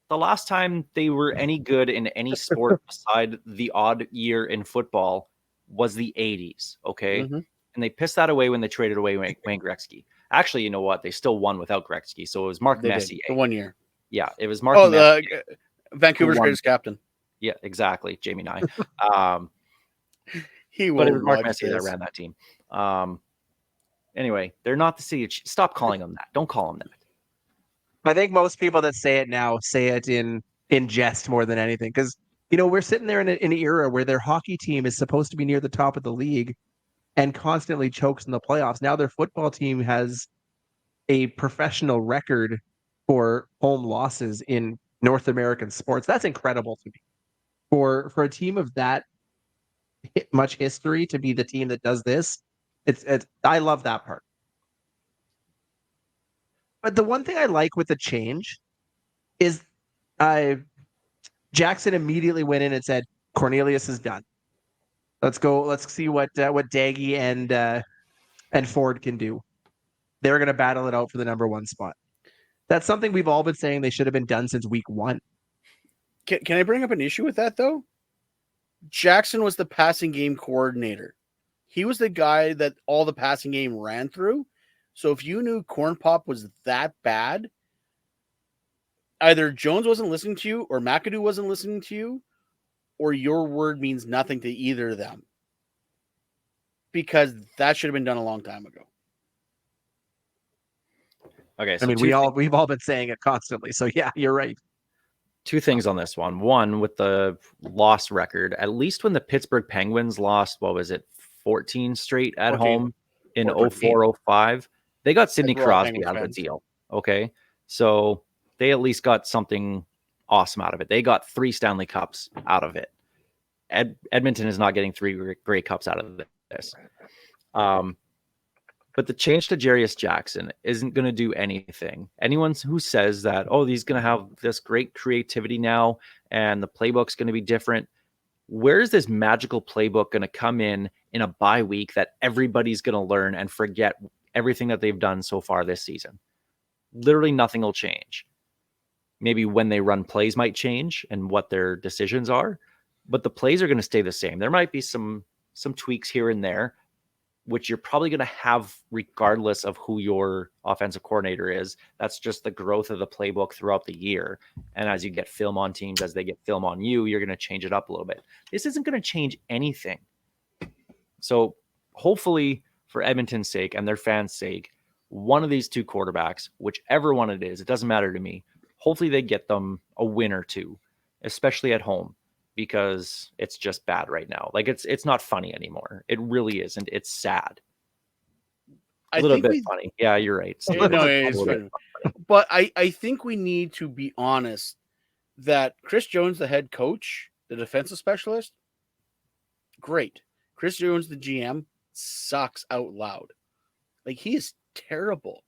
[SPEAKER 4] The last time they were any good in any sport beside the odd year in football was the 80s, okay?
[SPEAKER 6] Mm-hmm.
[SPEAKER 4] And they pissed that away when they traded away Wayne Gretzky. Actually, you know what? They still won without Gretzky. So it was Mark Messier.
[SPEAKER 6] For 1 year.
[SPEAKER 4] Yeah, it was Mark Messier.
[SPEAKER 6] Vancouver's greatest captain.
[SPEAKER 4] Yeah, exactly. Jamie Nye.
[SPEAKER 6] He
[SPEAKER 4] but it was
[SPEAKER 6] won't
[SPEAKER 4] Mark
[SPEAKER 6] watch
[SPEAKER 4] Messier that
[SPEAKER 6] this.
[SPEAKER 4] ran that team. Anyway, they're not the city of stop calling them that. Don't call them that.
[SPEAKER 5] I think most people that say it now say it in jest more than anything. Because, we're sitting there in an era where their hockey team is supposed to be near the top of the league and constantly chokes in the playoffs. Now their football team has a professional record for home losses in North American sports. That's incredible to me. For a team of that much history to be the team that does this, it's I love that part. But the one thing I like with the change is Jackson immediately went in and said, Cornelius is done. Let's go. Let's see what Daggy and Ford can do. They're going to battle it out for the number 1 spot. That's something we've all been saying they should have been done since week 1.
[SPEAKER 6] Can I bring up an issue with that, though? Jackson was the passing game coordinator. He was the guy that all the passing game ran through. So if you knew Corn Pop was that bad, either Jones wasn't listening to you or McAdoo wasn't listening to you, or your word means nothing to either of them. Because that should have been done a long time ago.
[SPEAKER 4] Okay, so
[SPEAKER 5] I mean, we've all been saying it constantly. So yeah, you're right.
[SPEAKER 4] 2 things on this one. One, with the loss record, at least when the Pittsburgh Penguins lost, what was it, 14 straight at
[SPEAKER 6] 14.
[SPEAKER 4] home in
[SPEAKER 5] 14.
[SPEAKER 4] 04-05, they got Sidney
[SPEAKER 6] We're all
[SPEAKER 4] Crosby
[SPEAKER 6] Penguins
[SPEAKER 4] out of the
[SPEAKER 6] fans.
[SPEAKER 4] deal. Okay, so they at least got something awesome out of it. They got 3 Stanley Cups out of it. Edmonton is not getting 3 Grey Cups out of this. But the change to Jarius Jackson isn't going to do anything. Anyone who says that, oh, he's going to have this great creativity now and the playbook's going to be different, where is this magical playbook going to come in a bye week that everybody's going to learn and forget everything that they've done so far this season? Literally nothing will change. Maybe when they run plays might change and what their decisions are, but the plays are going to stay the same. There might be some tweaks here and there, which you're probably going to have regardless of who your offensive coordinator is. That's just the growth of the playbook throughout the year. And as you get film on teams, as they get film on you, you're going to change it up a little bit. This isn't going to change anything. So hopefully for Edmonton's sake and their fans' sake, one of these 2 quarterbacks, whichever one it is, it doesn't matter to me. Hopefully they get them a win or 2, especially at home, because it's just bad right now. Like it's not funny anymore. It really isn't. It's sad. A little bit funny. Yeah, you're right.
[SPEAKER 6] It's funny. But I think we need to be honest that Chris Jones, the head coach, the defensive specialist, great. Chris Jones, the GM, sucks out loud. Like, he is terrible.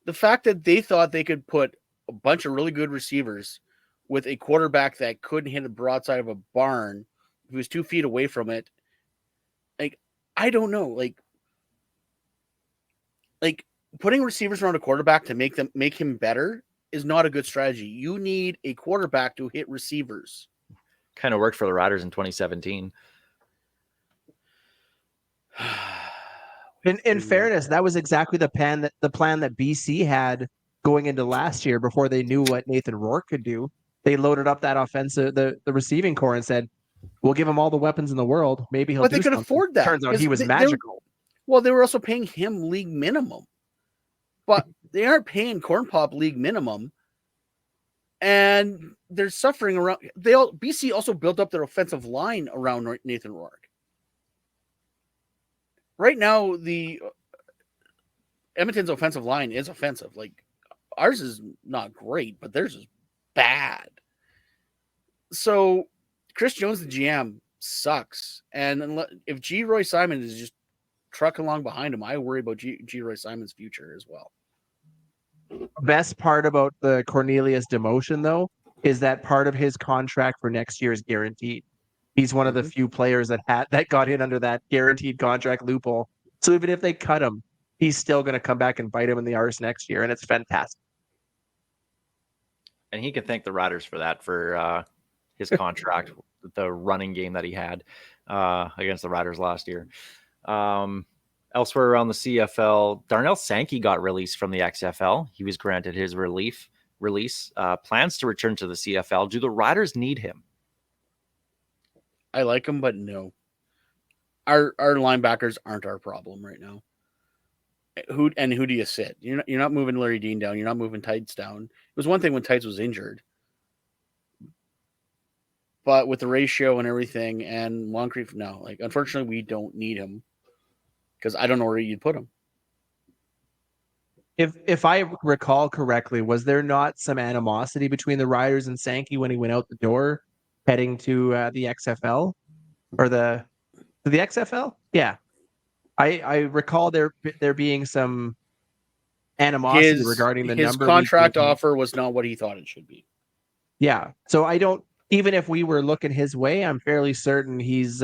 [SPEAKER 6] The fact that they thought they could put a bunch of really good receivers with a quarterback that couldn't hit a broadside of a barn, who was 2 feet away from it. Like, I don't know. Like putting receivers around a quarterback to make him better is not a good strategy. You need a quarterback to hit receivers.
[SPEAKER 4] Kind of worked for the Riders in 2017.
[SPEAKER 5] In fairness, that was exactly the plan that BC had going into last year before they knew what Nathan Rourke could do. They loaded up that offensive, the receiving core, and said, "We'll give him all the weapons in the world. Maybe he'll."
[SPEAKER 6] But
[SPEAKER 5] do
[SPEAKER 6] they could
[SPEAKER 5] something."
[SPEAKER 6] afford that.
[SPEAKER 5] Turns out he was magical.
[SPEAKER 6] They were also paying him league minimum, but they aren't paying Corn Pop league minimum, and they're suffering around. BC also built up their offensive line around Nathan Rourke. Right now, the Edmonton's offensive line is offensive. Like, ours is not great, but theirs is bad. So Chris Jones, the GM, sucks. And if G. Roy Simon is just trucking along behind him, I worry about G. Roy Simon's future as well.
[SPEAKER 5] Best part about the Cornelius demotion, though, is that part of his contract for next year is guaranteed. He's one of the few players that got in under that guaranteed contract loophole. So even if they cut him, he's still going to come back and bite him in the arse next year, and it's fantastic.
[SPEAKER 4] And he can thank the Riders for that, for his contract, the running game that he had against the Riders last year. Elsewhere around the CFL, Darnell Sankey got released from the XFL. He was granted his release. Plans to return to the CFL. Do the Riders need him?
[SPEAKER 6] I like him, but no. Our linebackers aren't our problem right now. Who do you sit? You're not moving Larry Dean down. You're not moving Tights down. It was one thing when Tights was injured, but with the ratio and everything and Moncrief, no. Like, unfortunately, we don't need him because I don't know where you'd put him.
[SPEAKER 5] If I recall correctly, was there not some animosity between the Riders and Sankey when he went out the door heading to the XFL or the XFL? Yeah, I recall there being some animosity regarding the
[SPEAKER 6] his
[SPEAKER 5] number.
[SPEAKER 6] contract offer was not what he thought it should be.
[SPEAKER 5] Yeah. So I don't, even if we were looking his way, I'm fairly certain he's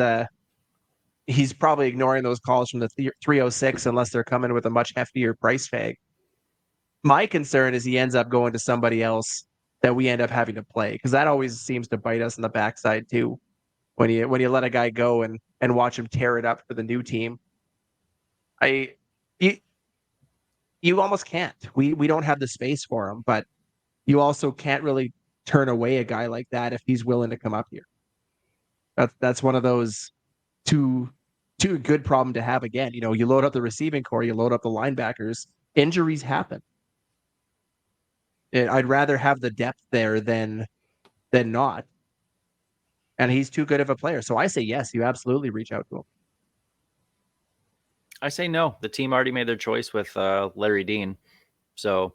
[SPEAKER 5] probably ignoring those calls from the 306 unless they're coming with a much heftier price tag. My concern is he ends up going to somebody else that we end up having to play, because that always seems to bite us in the backside too. When you let a guy go and watch him tear it up for the new team. You almost can't. We don't have the space for him, but you also can't really turn away a guy like that if he's willing to come up here. That's one of those two good problem to have. Again, you load up the receiving core, you load up the linebackers, injuries happen. I'd rather have the depth there than not. And he's too good of a player. So I say yes, you absolutely reach out to him.
[SPEAKER 4] I say no. The team already made their choice with Larry Dean. So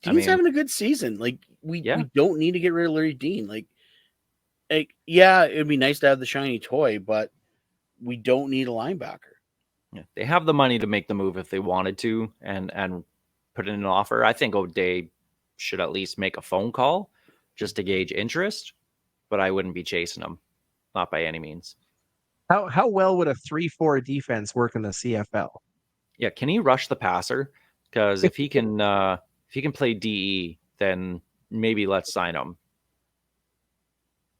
[SPEAKER 6] Dean's having a good season. Like we don't need to get rid of Larry Dean. Like yeah, it'd be nice to have the shiny toy, but we don't need a linebacker.
[SPEAKER 4] Yeah, they have the money to make the move if they wanted to and put in an offer. I think O'Day should at least make a phone call just to gauge interest, but I wouldn't be chasing him, not by any means.
[SPEAKER 5] How well would a 3-4 defense work in the CFL?
[SPEAKER 4] Yeah, can he rush the passer? Because if he can play DE, then maybe let's sign him.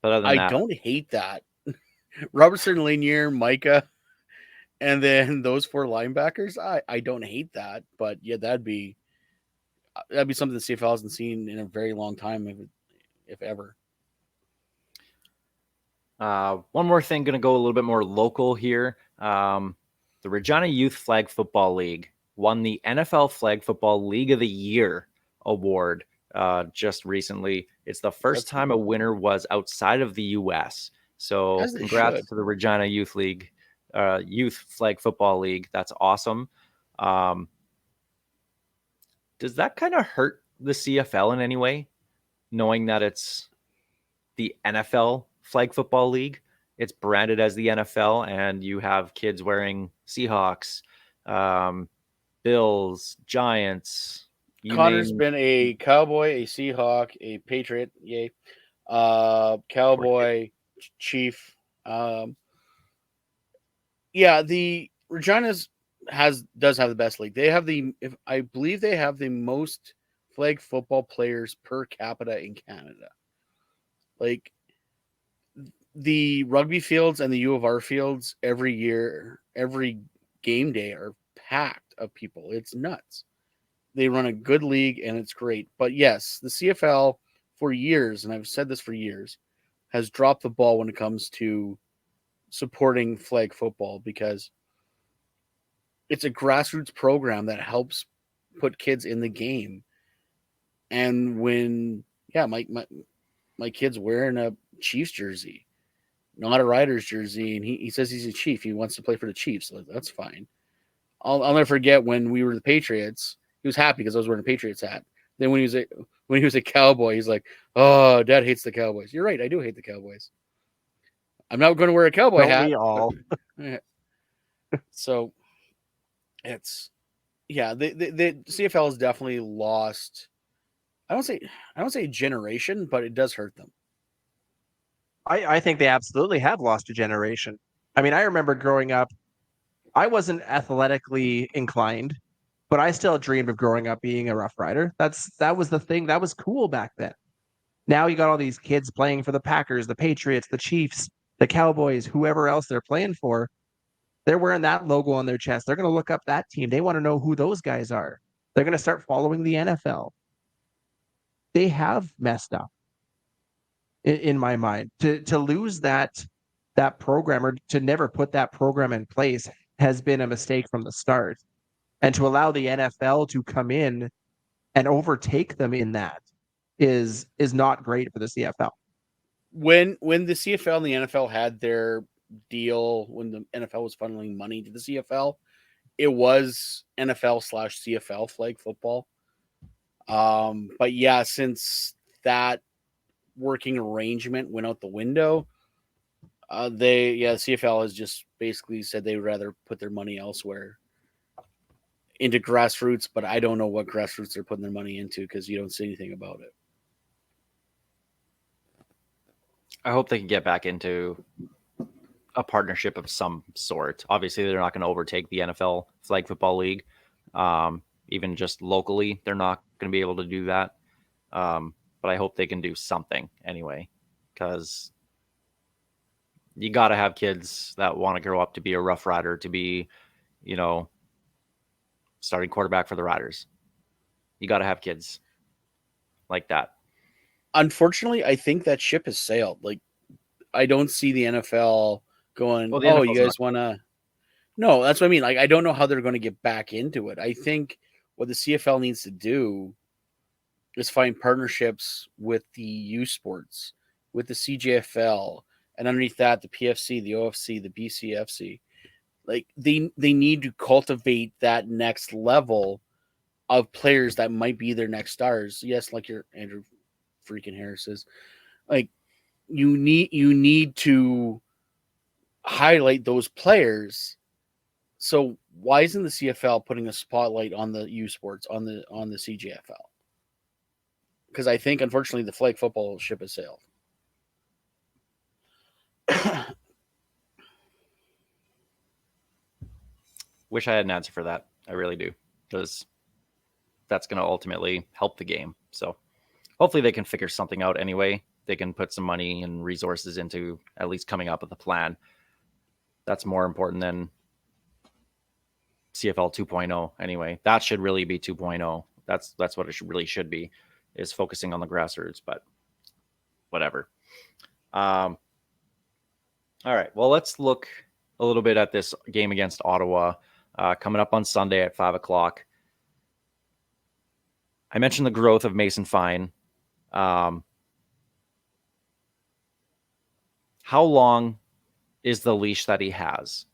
[SPEAKER 4] But other than that,
[SPEAKER 6] I don't hate that. Robertson, Lanier, Micah, and then those 4 linebackers. I don't hate that, but yeah, that'd be something the CFL hasn't seen in a very long time, if ever.
[SPEAKER 4] One more thing, going to go a little bit more local here. The Regina Youth Flag Football League won the NFL Flag Football League of the Year award just recently. It's the first time a winner was outside of the U.S. So congrats to the Regina Youth League, Youth Flag Football League. That's awesome. Does that kind of hurt the CFL in any way, knowing that it's the NFL Flag Football League? It's branded as the NFL, and you have kids wearing Seahawks, Bills, Giants.
[SPEAKER 6] Connor's been a Cowboy, a Seahawk, a Patriot, yay, Cowboy, Chief. Yeah, the Regina's does have the best league. They have I believe they have the most flag football players per capita in Canada. Like the rugby fields and the U of R fields every year, every game day are packed of people. It's nuts. They run a good league and it's great. But yes, the CFL for years, and I've said this for years, has dropped the ball when it comes to supporting flag football, because it's a grassroots program that helps put kids in the game. And when, my kid's wearing a Chiefs jersey, not a Riders jersey, and he says he's a Chief. He wants to play for the Chiefs. So that's fine. I'll never forget when we were the Patriots. He was happy because I was wearing a Patriots hat. Then when he was a Cowboy, he's like, "Oh, Dad hates the Cowboys." You're right, I do hate the Cowboys. I'm not going to wear a Cowboy hat.
[SPEAKER 5] We all.
[SPEAKER 6] So it's the CFL has definitely lost. I don't say a generation, but it does hurt them.
[SPEAKER 5] I think they absolutely have lost a generation. I mean, I remember growing up, I wasn't athletically inclined, but I still dreamed of growing up being a Rough Rider. That was the thing. That was cool back then. Now you got all these kids playing for the Packers, the Patriots, the Chiefs, the Cowboys, whoever else they're playing for. They're wearing that logo on their chest. They're going to look up that team. They want to know who those guys are. They're going to start following the NFL. They have messed up, in my mind. To lose that program, or to never put that program in place, has been a mistake from the start. And to allow the NFL to come in and overtake them in that is not great for the CFL.
[SPEAKER 6] When the CFL and the NFL had their deal, when the NFL was funneling money to the CFL, it was NFL/CFL flag football. But yeah, since that working arrangement went out the window, the CFL has just basically said they'd rather put their money elsewhere. into grassroots, but I don't know what grassroots they're putting their money into because you don't see anything about it.
[SPEAKER 4] I hope they can get back into a partnership of some sort. Obviously, they're not going to overtake the NFL Flag Football League. Even just locally, they're not going to be able to do that. But I hope they can do something anyway, because you got to have kids that want to grow up to be a Rough Rider, to be, starting quarterback for the Riders. You got to have kids like that.
[SPEAKER 6] Unfortunately, I think that ship has sailed. Like, I don't see the NFL going,
[SPEAKER 4] Well, the
[SPEAKER 6] oh,
[SPEAKER 4] NFL's
[SPEAKER 6] you guys want to. No, that's what I mean. Like, I don't know how they're going to get back into it. I think what the CFL needs to do is find partnerships with the U Sports, with the CJFL, and underneath that, the PFC, the OFC, the BCFC. Like, they need to cultivate that next level of players that might be their next stars. Yes, like your Andrew freaking Harris is. Like, you need to highlight those players. So why isn't the CFL putting a spotlight on the U Sports, on the CJFL? Because I think, unfortunately, the flag football ship has sailed.
[SPEAKER 4] Wish I had an answer for that. I really do, because that's going to ultimately help the game. So hopefully they can figure something out anyway. They can put some money and resources into at least coming up with a plan. That's more important than CFL 2.0 anyway. That should really be 2.0. That's what it really should be, is focusing on the grassroots, but whatever. All right. Well, let's look a little bit at this game against Ottawa coming up on Sunday at 5:00. I mentioned the growth of Mason Fine. How long is the leash that he has?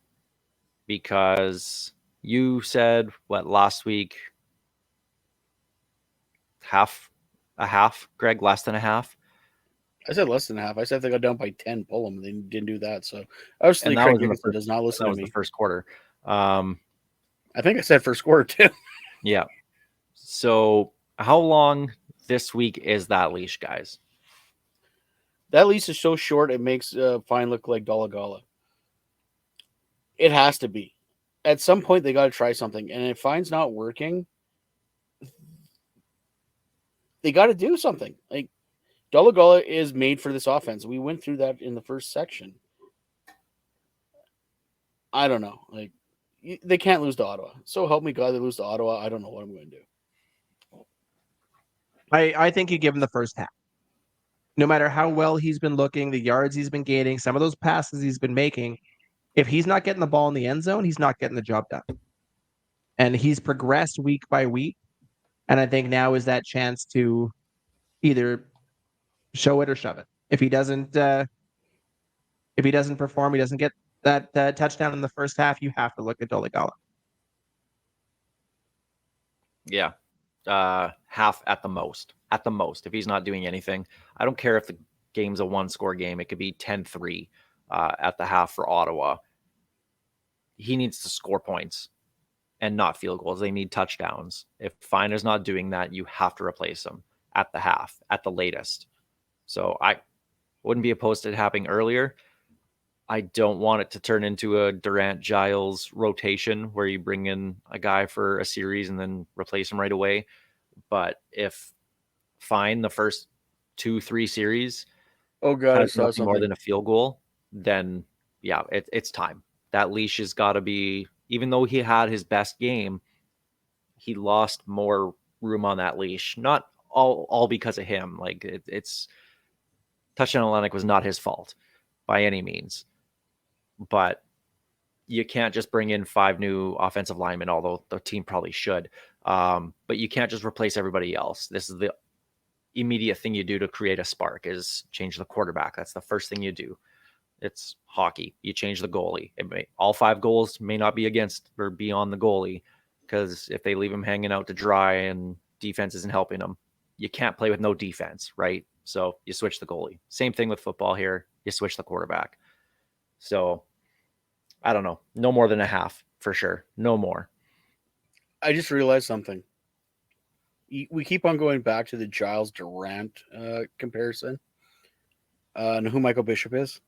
[SPEAKER 4] Because you said, last week? A half, Greg? Less than a half?
[SPEAKER 6] I said less than half. I said if they got down by 10, pull them. They didn't do that. So obviously,
[SPEAKER 4] And that
[SPEAKER 6] Craig
[SPEAKER 4] was in the
[SPEAKER 6] Dickenson does not listen
[SPEAKER 4] That
[SPEAKER 6] to
[SPEAKER 4] was
[SPEAKER 6] me.
[SPEAKER 4] the first quarter.
[SPEAKER 6] I think I said first quarter too.
[SPEAKER 4] Yeah. So how long this week is that leash, guys?
[SPEAKER 6] That leash is so short, it makes Fine look like Dolegala. It has to be. At some point, they got to try something. And if Fine's not working, they got to do something. Like, Dolegala is made for this offense. We went through that in the first section. I don't know. Like, they can't lose to Ottawa. So help me God, they lose to Ottawa. I don't know what I'm going to do.
[SPEAKER 5] I think you give him the first half. No matter how well he's been looking, the yards he's been gaining, some of those passes he's been making, if he's not getting the ball in the end zone, he's not getting the job done. And he's progressed week by week. And I think now is that chance to either show it or shove it. If he doesn't perform, he doesn't get that touchdown in the first half, you have to look at Dolegala.
[SPEAKER 4] Yeah. Half at the most. At the most. If he's not doing anything, I don't care if the game's a one-score game. It could be 10-3 at the half for Ottawa. He needs to score points and not field goals. They need touchdowns. If Fine is not doing that, you have to replace him at the half, at the latest. So I wouldn't be opposed to it happening earlier. I don't want it to turn into a Durant-Giles rotation where you bring in a guy for a series and then replace him right away. But if Fine the first 2-3 series
[SPEAKER 6] Oh, God, I
[SPEAKER 4] has
[SPEAKER 6] saw
[SPEAKER 4] nothing more
[SPEAKER 6] something.
[SPEAKER 4] than a field goal, then yeah, it's time. That leash has got to be, even though he had his best game, he lost more room on that leash. Not all because of him. Like it's touchdown Atlantic was not his fault by any means. But you can't just bring in 5 new offensive linemen, although the team probably should. But you can't just replace everybody else. This is the immediate thing you do to create a spark, is change the quarterback. That's the first thing you do. It's hockey. You change the goalie. All 5 goals may not be against or be on the goalie, because if they leave him hanging out to dry and defense isn't helping them, you can't play with no defense, right? So you switch the goalie. Same thing with football here. You switch the quarterback. So I don't know. No more than a half for sure. No more.
[SPEAKER 6] I just realized something. We keep on going back to the Giles Durant comparison. And who Michael Bishop is?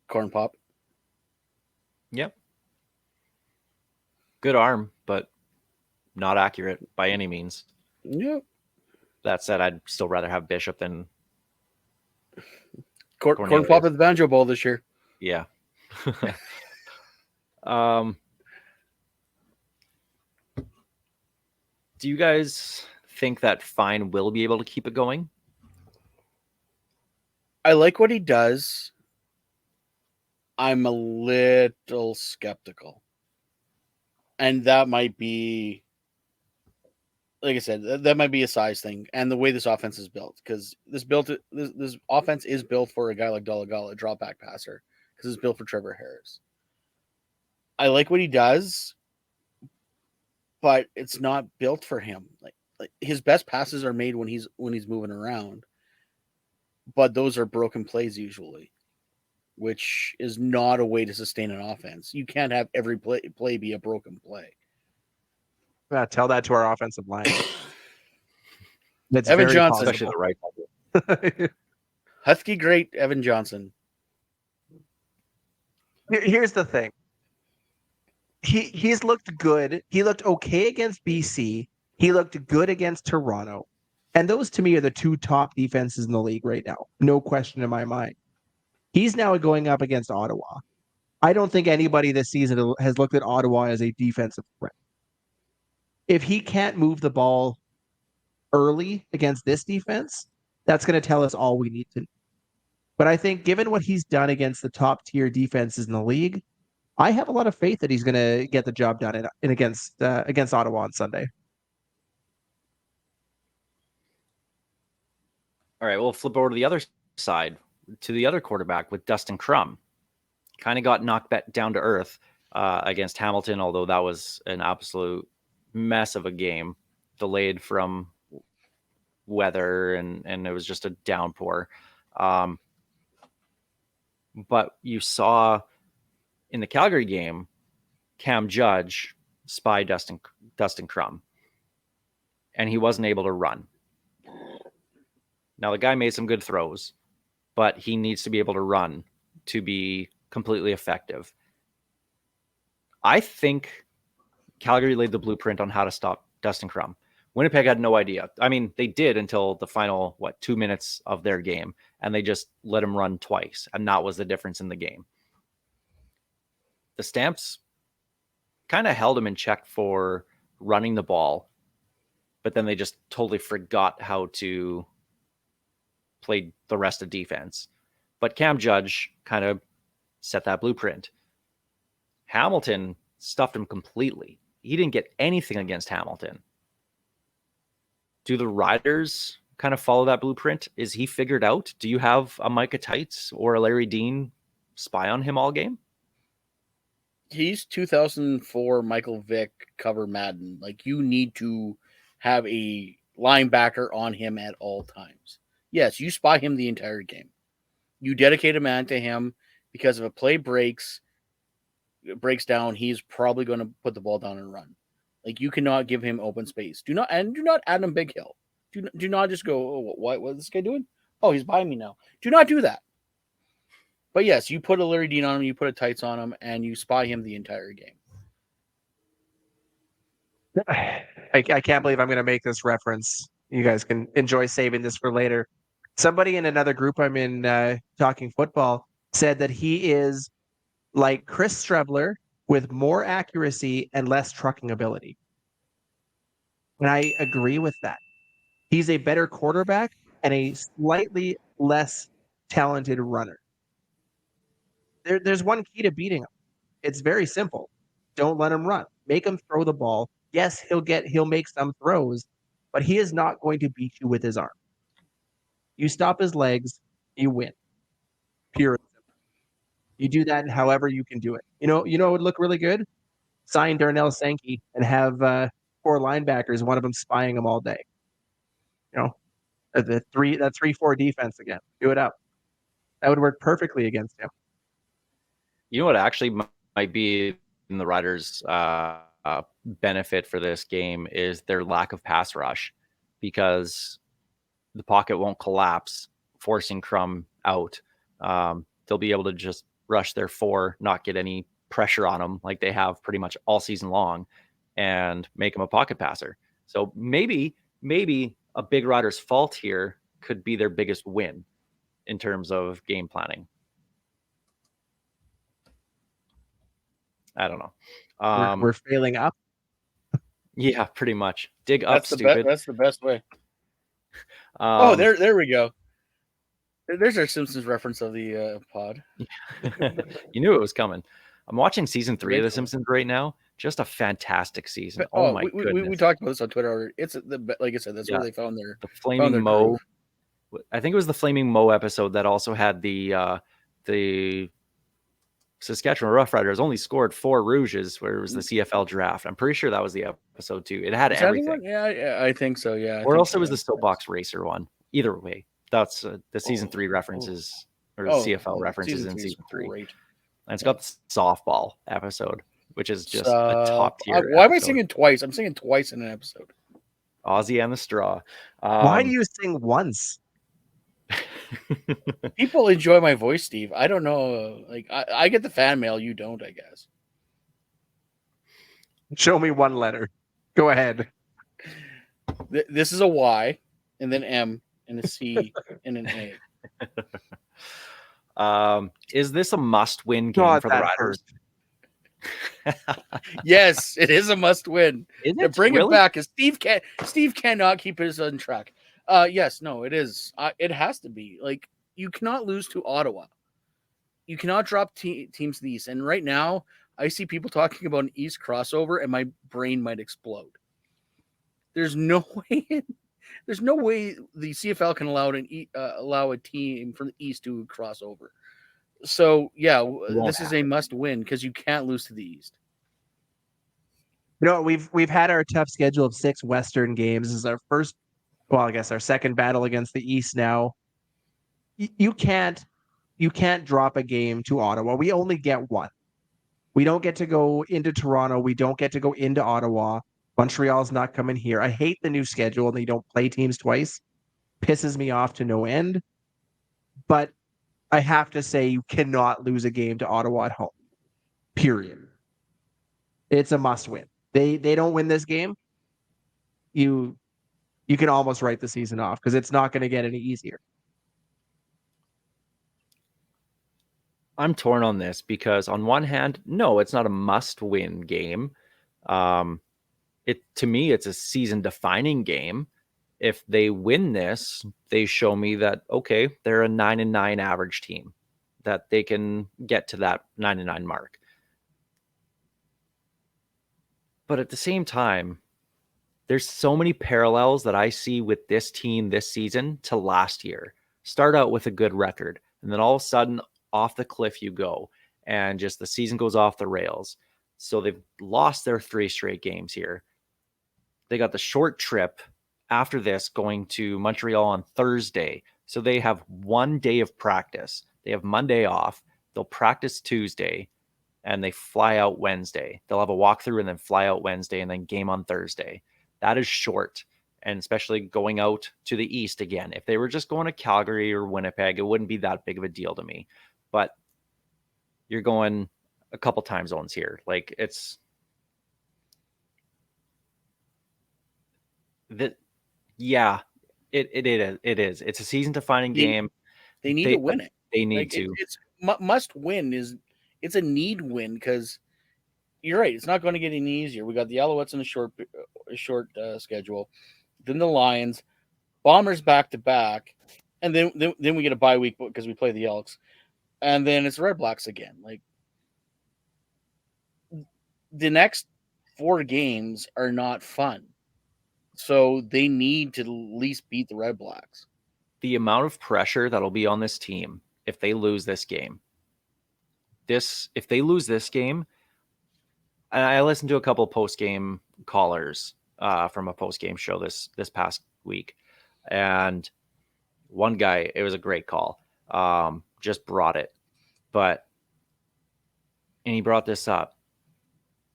[SPEAKER 6] Corn Pop.
[SPEAKER 4] Yep. Good arm, but not accurate by any means.
[SPEAKER 6] Yep.
[SPEAKER 4] That said, I'd still rather have Bishop than
[SPEAKER 6] Corn
[SPEAKER 4] Cornelius.
[SPEAKER 6] Pop at the Banjo Bowl this year.
[SPEAKER 4] Yeah. Do you guys think that Fine will be able to keep it going?
[SPEAKER 6] I like what he does. I'm a little skeptical. And that might be, like I said, that might be a size thing and the way this offense is built. Because this offense is built for a guy like Dolegala, a drop back passer, because it's built for Trevor Harris. I like what he does, but it's not built for him. Like his best passes are made when he's moving around, but those are broken plays usually, which is not a way to sustain an offense. You can't have every play be a broken play.
[SPEAKER 5] Tell that to our offensive line. That's
[SPEAKER 6] Evan
[SPEAKER 5] very
[SPEAKER 6] Johnson.
[SPEAKER 4] Especially the right tackle.
[SPEAKER 5] possible.
[SPEAKER 6] Husky great Evan Johnson.
[SPEAKER 5] Here's the thing. He's looked good. He looked okay against BC. He looked good against Toronto. And those to me are the two top defenses in the league right now. No question in my mind. He's now going up against Ottawa. I don't think anybody this season has looked at Ottawa as a defensive threat. If he can't move the ball early against this defense, that's going to tell us all we need to know. But I think given what he's done against the top tier defenses in the league, I have a lot of faith that he's going to get the job done against Ottawa on Sunday.
[SPEAKER 4] All right, we'll flip over to the other side, to the other quarterback with Dustin Crum. Kind of got knocked back down to earth against Hamilton, although that was an absolute mess of a game, delayed from weather, and it was just a downpour. But you saw in the Calgary game, Cam Judge spy Dustin Crum, and he wasn't able to run. Now, the guy made some good throws, but he needs to be able to run to be completely effective. I think Calgary laid the blueprint on how to stop Dustin Crum. Winnipeg had no idea. I mean, they did until the final, 2 minutes of their game, and they just let him run twice, and that was the difference in the game. The Stamps kind of held him in check for running the ball, but then they just totally forgot how to play the rest of defense. But Cam Judge kind of set that blueprint. Hamilton stuffed him completely. He didn't get anything against Hamilton. Do the Riders kind of follow that blueprint? Is he figured out? Do you have a Micah Tights or a Larry Dean spy on him all game?
[SPEAKER 6] He's 2004 Michael Vick cover Madden. Like, you need to have a linebacker on him at all times. Yes, you spy him the entire game. You dedicate a man to him because if a play breaks down, he's probably going to put the ball down and run. Like, you cannot give him open space. Do not add him Big Hill. Do not just go, oh, what is this guy doing? Oh, he's by me now. Do not do that. But yes, you put a Larry Dean on him, you put a Tights on him, and you spy him the entire game.
[SPEAKER 5] I can't believe I'm going to make this reference. You guys can enjoy saving this for later. Somebody in another group I'm in, Talking Football, said that he is like Chris Strebler with more accuracy and less trucking ability. And I agree with that. He's a better quarterback and a slightly less talented runner. There's one key to beating him. It's very simple. Don't let him run. Make him throw the ball. Yes, he'll make some throws, but he is not going to beat you with his arm. You stop his legs, you win. Pure and simple. You do that however you can do it. You know it would look really good? Sign Darnell Sankey and have 4 linebackers, one of them spying him all day. That 3-4 defense again. Do it up. That would work perfectly against him.
[SPEAKER 4] You know what actually might be in the Riders' benefit for this game is their lack of pass rush, because the pocket won't collapse, forcing Crum out. They'll be able to just rush their 4, not get any pressure on them like they have pretty much all season long, and make him a pocket passer. So maybe a big rider's fault here could be their biggest win in terms of game planning. I don't know.
[SPEAKER 5] We're failing up.
[SPEAKER 4] Yeah, pretty much. Dig up,
[SPEAKER 6] That's the
[SPEAKER 4] stupid.
[SPEAKER 6] That's the best way. There we go. There's our Simpsons reference of the pod.
[SPEAKER 4] You knew it was coming. I'm watching season 3 of The Simpsons right now. Just a fantastic season.
[SPEAKER 6] But,
[SPEAKER 4] my goodness.
[SPEAKER 6] We talked about this on Twitter already. It's like I said, that's where they found
[SPEAKER 4] the Flaming Mo. I think it was the Flaming Mo episode that also had the Saskatchewan Roughriders only scored 4 Rouges, where it was the CFL draft. I'm pretty sure that was the episode too. It had everything.
[SPEAKER 6] Yeah, I think so. Yeah.
[SPEAKER 4] Or else it was the Soapbox Racer one. Either way, that's the season 3 references or CFL references in season 3. Great. And it's got the softball episode, which is just a top tier.
[SPEAKER 6] Why am I singing twice? I'm singing twice in an episode.
[SPEAKER 4] Ozzy and the Straw.
[SPEAKER 5] Why do you sing once?
[SPEAKER 6] People enjoy my voice, Steve. I don't know. Like I get the fan mail, you don't, I guess.
[SPEAKER 5] Show me one letter. Go ahead.
[SPEAKER 6] This is a Y, and then M, and a C, and an A.
[SPEAKER 4] Is this a must-win game for the Riders?
[SPEAKER 6] Yes, it is a must-win. Bring it back, because Steve cannot keep his on track. Yes, no, it is. It has to be. Like, you cannot lose to Ottawa. You cannot drop teams to the East. And right now, I see people talking about an East crossover, and my brain might explode. There's no way. There's no way the CFL can allow a team from the East to cross over. So yeah, this is a must-win because you can't lose to the East.
[SPEAKER 5] You know, we've had our tough schedule of 6 Western games. This is our first. Well, I guess our second battle against the East now. You can't drop a game to Ottawa. We only get one. We don't get to go into Toronto. We don't get to go into Ottawa. Montreal's not coming here. I hate the new schedule and they don't play teams twice. Pisses me off to no end. But I have to say you cannot lose a game to Ottawa at home. Period. It's a must win. They don't win this game. You can almost write the season off because it's not going to get any easier.
[SPEAKER 4] I'm torn on this because on one hand, no, it's not a must-win game. To me, it's a season-defining game. If they win this, they show me that, okay, they're a 9-9 average team, that they can get to that 9-9 mark. But at the same time, there's so many parallels that I see with this team this season to last year. Start out with a good record, and then all of a sudden, off the cliff you go, and just the season goes off the rails. So they've lost their 3 straight games here. They got the short trip after this going to Montreal on Thursday. So they have 1 day of practice. They have Monday off. They'll practice Tuesday, and they fly out Wednesday. They'll have a walkthrough and then fly out Wednesday, and then game on Thursday. That is short, and especially going out to the East again. If they were just going to Calgary or Winnipeg, it wouldn't be that big of a deal to me. But you're going a couple time zones here. Like it's that. Yeah, it is. It's a season defining game.
[SPEAKER 6] They need to win it.
[SPEAKER 4] They need to.
[SPEAKER 6] It's must win. It's a need win because you're right. It's not going to get any easier. We got the Alouettes in a short schedule, then the Lions, Bombers back to back, and then we get a bye week because we play the Elks. And then it's Redblacks again. Like the next 4 games are not fun. So they need to at least beat the Redblacks.
[SPEAKER 4] The amount of pressure that'll be on this team if they lose this game. If they lose this game, and I listened to a couple post-game callers from a post-game show this past week. And one guy, it was a great call. Just brought it. And he brought this up.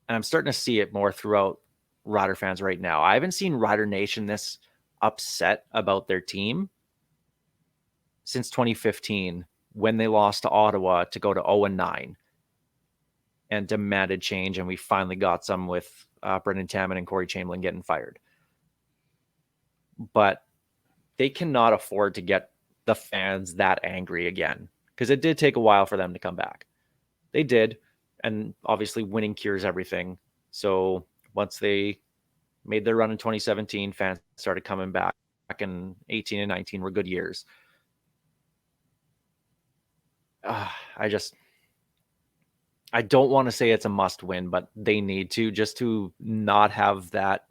[SPEAKER 4] and I'm starting to see it more throughout Rider fans right now. I haven't seen Rider Nation this upset about their team since 2015 when they lost to Ottawa to go to 0-9 and demanded change, and we finally got some with Brendan Taman and Corey Chamberlain getting fired. But they cannot afford to get the fans that angry again, because it did take a while for them to come back. They did, and obviously winning cures everything. So once they made their run in 2017, fans started coming back. Back in 18 and 19 were good years. I don't want to say it's a must win, but they need to, just to not have that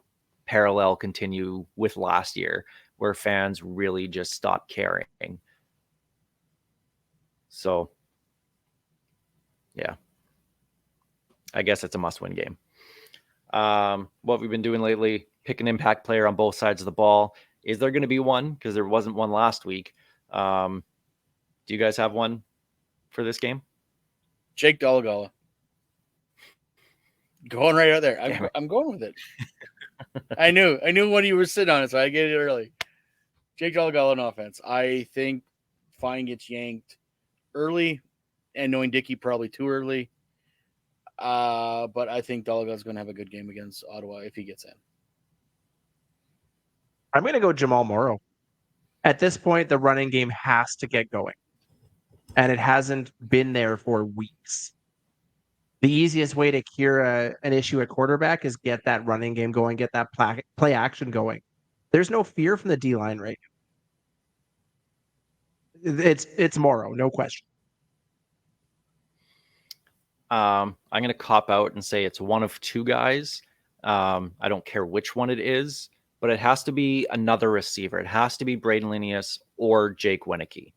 [SPEAKER 4] parallel continue with last year where fans really just stopped caring. So, yeah, I guess it's a must win game. What we've been doing lately, pick an impact player on both sides of the ball. Is there going to be one? Because there wasn't one last week. Do you guys have one for this game?
[SPEAKER 6] Jake Dolegala. Going right out there. I'm going with it. I knew when you were sitting on it, so I get it early. Jake Dolegala on offense. I think Fine gets yanked early, and knowing Dickey probably too early. But I think Dolegala's going to have a good game against Ottawa if he gets in.
[SPEAKER 5] I'm going to go Jamal Morrow. At this point, the running game has to get going, and it hasn't been there for weeks. The easiest way to cure an issue at quarterback is get that running game going, get that play action going. There's no fear from the D-line right now. It's Morrow, no question.
[SPEAKER 4] I'm going to cop out and say it's one of two guys. I don't care which one it is, but it has to be another receiver. It has to be Braden Linnaeus or Jake Winicky.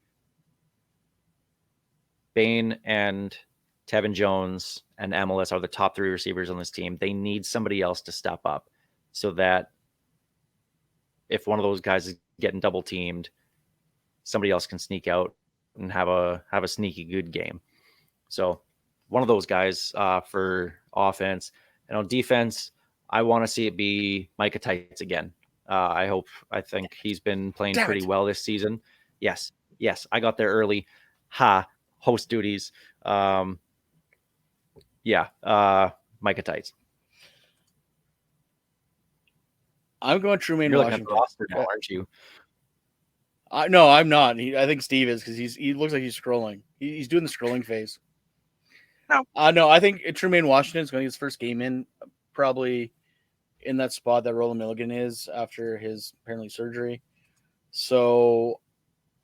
[SPEAKER 4] Bain and Tevin Jones and Emelis are the top three receivers on this team. They need somebody else to step up so that if one of those guys is getting double teamed, somebody else can sneak out and have a sneaky good game. So one of those guys for offense. And on defense, I want to see it be Micah Tights again. I think he's been playing pretty well this season. Yes, I got there early. Host duties. Micah Tights.
[SPEAKER 6] I'm going Trumaine Washington.
[SPEAKER 4] Now, aren't you?
[SPEAKER 6] No, I'm not. I think Steve is, because he looks like he's scrolling. He's doing the scrolling phase. No, I think Trumaine Washington is going to get his first game in, probably in that spot that Roland Milligan is after his apparently surgery. So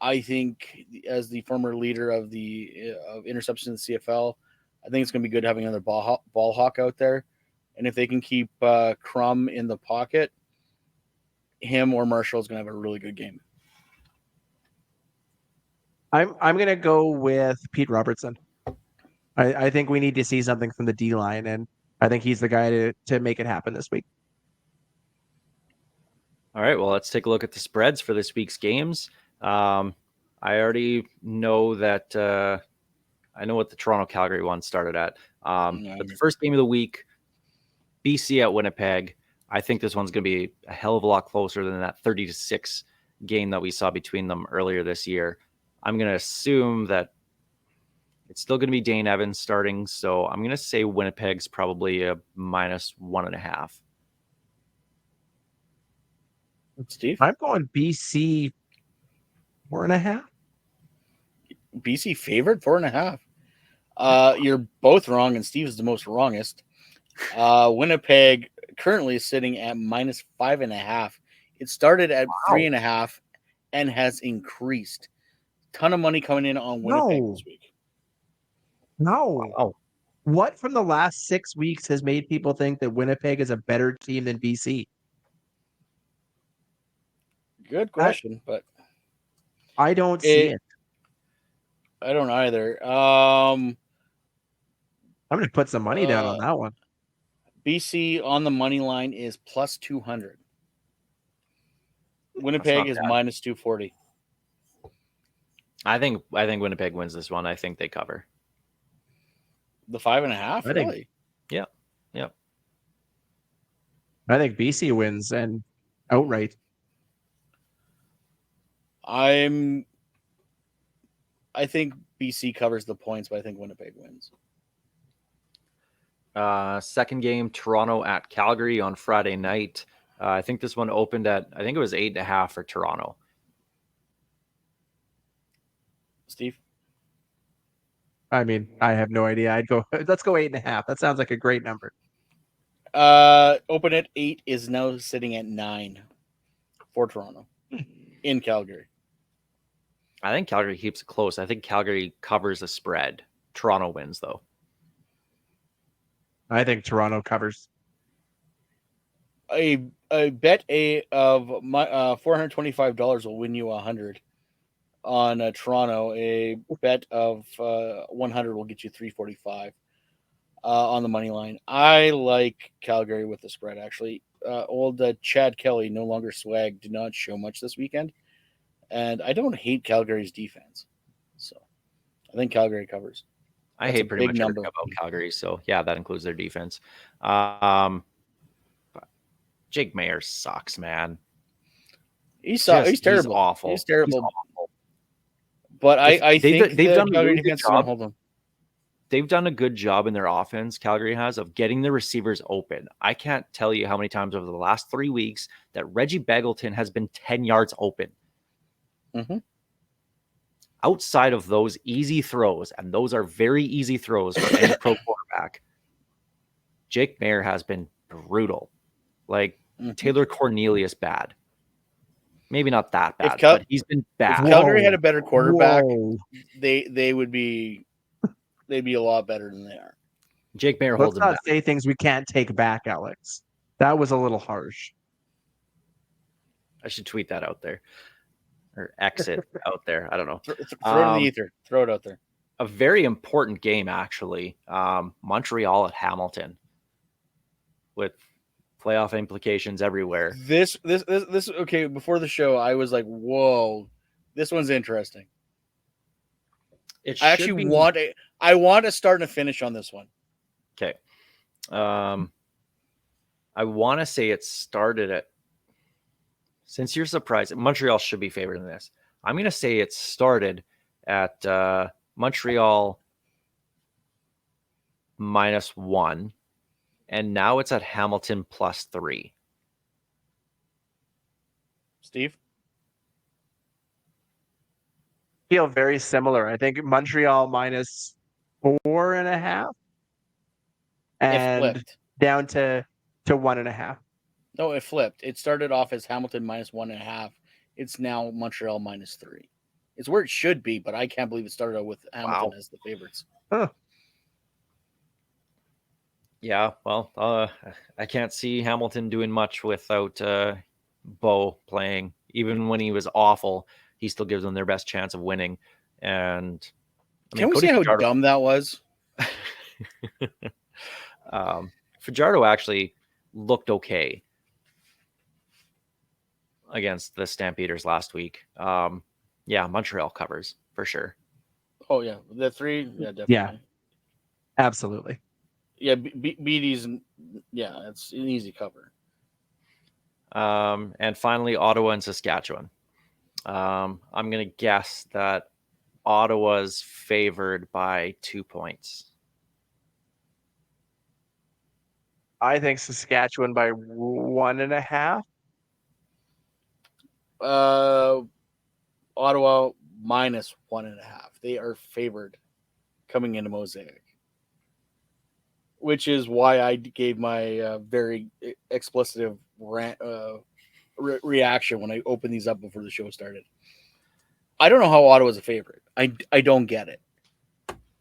[SPEAKER 6] I think, as the former leader of interceptions in the CFL, I think it's going to be good having another ball hawk out there. And if they can keep Crum in the pocket, him or Marshall is going to have a really good game.
[SPEAKER 5] I'm going to go with Pete Robertson. I think we need to see something from the D-line, and I think he's the guy to make it happen this week.
[SPEAKER 4] All right, well, let's take a look at the spreads for this week's games. I already know that I know what the Toronto-Calgary one started at. But the first game of the week, BC at Winnipeg. I think this one's going to be a hell of a lot closer than that 30-6 game that we saw between them earlier this year. I'm going to assume that it's still going to be Dane Evans starting, so I'm going to say Winnipeg's probably a -1.5.
[SPEAKER 6] Steve?
[SPEAKER 5] I'm going BC 4.5.
[SPEAKER 6] BC favored 4.5. You're both wrong, and Steve is the most wrongest. Winnipeg currently is sitting at -5.5. It started at 3.5 and has increased. Ton of money coming in on Winnipeg this week.
[SPEAKER 5] No.
[SPEAKER 4] Oh,
[SPEAKER 5] What from the last 6 weeks has made people think that Winnipeg is a better team than BC?
[SPEAKER 6] Good question, but
[SPEAKER 5] I don't see it.
[SPEAKER 6] I don't either.
[SPEAKER 5] I'm going to put some money down on that one.
[SPEAKER 6] BC on the money line is +200. Winnipeg is
[SPEAKER 4] bad.
[SPEAKER 6] -240.
[SPEAKER 4] I think Winnipeg wins this one. I think they cover.
[SPEAKER 6] The 5.5, really?
[SPEAKER 4] Yeah.
[SPEAKER 5] I think BC wins and outright.
[SPEAKER 6] I think BC covers the points, but I think Winnipeg wins.
[SPEAKER 4] Second game, Toronto at Calgary on Friday night. I think this one opened at, I think it was 8.5 for Toronto.
[SPEAKER 6] Steve?
[SPEAKER 5] I mean, I have no idea. Let's go 8.5. That sounds like a great number.
[SPEAKER 6] Open at 8 is now sitting at 9 for Toronto in Calgary.
[SPEAKER 4] I think Calgary keeps it close. I think Calgary covers the spread. Toronto wins, though.
[SPEAKER 5] I think Toronto covers.
[SPEAKER 6] A bet of $425 will win you $100 on Toronto. A bet of 100 will get you $345 on the money line. I like Calgary with the spread. Actually, old Chad Kelly, no longer swag, did not show much this weekend, and I don't hate Calgary's defense, so I think Calgary covers.
[SPEAKER 4] I hate pretty much everything about Calgary, so yeah, that includes their defense. Jake Mayer sucks, man.
[SPEAKER 6] He's terrible.
[SPEAKER 4] He's awful.
[SPEAKER 6] He's terrible. Awful. But I think
[SPEAKER 4] they've done a really good job.
[SPEAKER 6] Hold on.
[SPEAKER 4] They've done a good job in their offense, Calgary has, of getting the receivers open. I can't tell you how many times over the last 3 weeks that Reggie Begelton has been 10 yards open.
[SPEAKER 6] Mm-hmm.
[SPEAKER 4] Outside of those easy throws, and those are very easy throws for any pro quarterback, Jake Mayer has been brutal. Like Taylor Cornelius bad. Maybe not that bad, but he's been bad.
[SPEAKER 6] If Calgary had a better quarterback, they would be they'd be a lot better than they are.
[SPEAKER 4] Jake Mayer holds them back.
[SPEAKER 5] Let's not say things we can't take back, Alex. That was a little harsh.
[SPEAKER 4] I should tweet that out there. Or exit out there. I don't know.
[SPEAKER 6] Throw it in the ether. Throw it out there.
[SPEAKER 4] A very important game, actually. Montreal at Hamilton, with playoff implications everywhere.
[SPEAKER 6] This. Okay, before the show, I was like, "Whoa, this one's interesting." I actually want a start and a finish on this one.
[SPEAKER 4] Okay. I want to say it started at. Since you're surprised, Montreal should be favored in this. I'm going to say it started at Montreal -1, and now it's at Hamilton +3.
[SPEAKER 6] Steve?
[SPEAKER 5] Feel very similar. I think Montreal -4.5 and down to 1.5.
[SPEAKER 6] No, it flipped. It started off as Hamilton -1.5. It's now Montreal -3. It's where it should be, but I can't believe it started out with Hamilton as the favorites.
[SPEAKER 5] Huh.
[SPEAKER 4] Yeah, well, I can't see Hamilton doing much without Bo playing. Even when he was awful, he still gives them their best chance of winning. And
[SPEAKER 6] can we see how dumb that was?
[SPEAKER 4] Fajardo actually looked okay against the Stampeders last week. Yeah, Montreal covers for sure.
[SPEAKER 6] Oh yeah, the 3, yeah, definitely.
[SPEAKER 5] Yeah, absolutely.
[SPEAKER 6] Yeah, BD's, yeah, it's an easy cover.
[SPEAKER 4] And finally, Ottawa and Saskatchewan. I'm gonna guess that Ottawa's favored by 2 points.
[SPEAKER 5] I think Saskatchewan by 1.5.
[SPEAKER 6] Ottawa -1.5. They are favored coming into Mosaic, which is why I gave my very explicit reaction when I opened these up before the show started. I don't know how Ottawa's a favorite. I don't get it.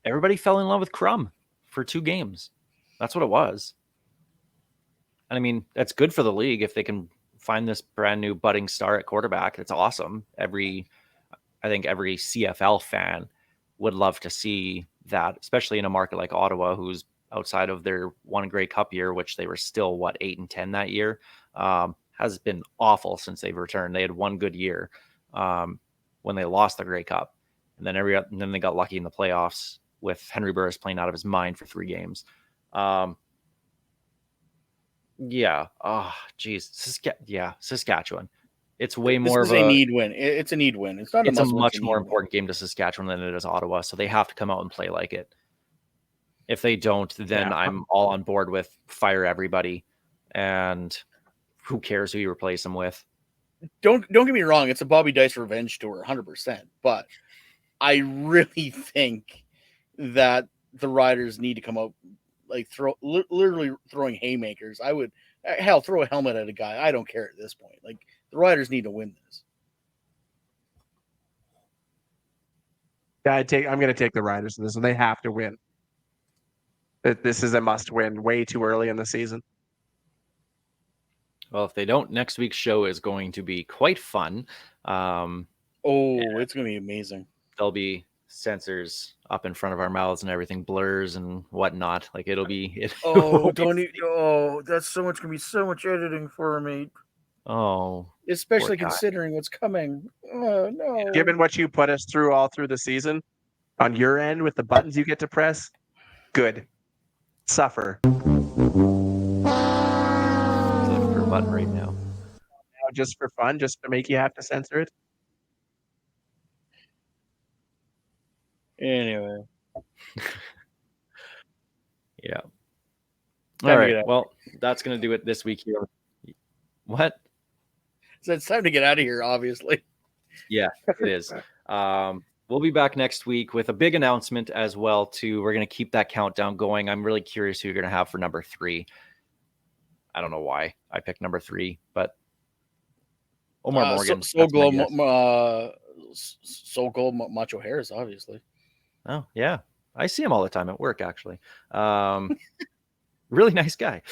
[SPEAKER 4] Everybody fell in love with Crum for 2 games. That's what it was. And I mean, that's good for the league if they can find this brand new budding star at quarterback. That's awesome. I think every CFL fan would love to see that, especially in a market like Ottawa, who's outside of their one Grey Cup year, which they were still 8-10 that year, has been awful since they've returned. They had one good year when they lost the Grey Cup, and then they got lucky in the playoffs with Henry Burris playing out of his mind for 3 games. Yeah. Oh, geez. Saskatchewan. It's way
[SPEAKER 6] This
[SPEAKER 4] more
[SPEAKER 6] is
[SPEAKER 4] of
[SPEAKER 6] a
[SPEAKER 4] a
[SPEAKER 6] need win. It's a need win. It's not
[SPEAKER 4] it's a
[SPEAKER 6] must win.
[SPEAKER 4] much
[SPEAKER 6] It's a
[SPEAKER 4] more
[SPEAKER 6] need win.
[SPEAKER 4] important game to Saskatchewan than it is Ottawa. So they have to come out and play like it. If they don't, then
[SPEAKER 5] Yeah.
[SPEAKER 4] I'm all on board with fire everybody, and who cares who you replace them with.
[SPEAKER 6] Don't get me wrong. It's a Bobby Dice revenge tour, 100%. But I really think that the Riders need to come out like literally throwing haymakers. I would hell throw a helmet at a guy. I don't care at this point. Like the Riders need to win this.
[SPEAKER 5] Yeah, I'm going to take the Riders in this, and they have to win. This is a must-win. Way too early in the season.
[SPEAKER 4] Well, if they don't, next week's show is going to be quite fun.
[SPEAKER 6] It's going to be amazing.
[SPEAKER 4] There'll be sensors up in front of our mouths and everything blurs and whatnot. Like it'll be.
[SPEAKER 6] That's so much going to be so much editing for me.
[SPEAKER 4] Oh,
[SPEAKER 6] Especially
[SPEAKER 4] poor guy.
[SPEAKER 6] considering what's coming. Oh no!
[SPEAKER 5] Given what you put us through all through the season, on your end with the buttons you get to press, good. Suffer.
[SPEAKER 4] Looking for a button right now.
[SPEAKER 5] Just for fun, just to make you have to censor it.
[SPEAKER 6] Anyway,
[SPEAKER 4] Yeah.
[SPEAKER 6] Time
[SPEAKER 4] All
[SPEAKER 6] to get
[SPEAKER 4] right.
[SPEAKER 6] out.
[SPEAKER 4] Well, that's going to do it this week here. What?
[SPEAKER 6] so it's time to get out of here. Obviously.
[SPEAKER 4] Yeah, it is. We'll be back next week with a big announcement as well, too. We're going to keep that countdown going. I'm really curious who you're going to have for number 3. I don't know why I picked number 3, but Omar Morgan.
[SPEAKER 6] So Gold Macho Harris, obviously.
[SPEAKER 4] Oh, yeah. I see him all the time at work, actually. Really nice guy.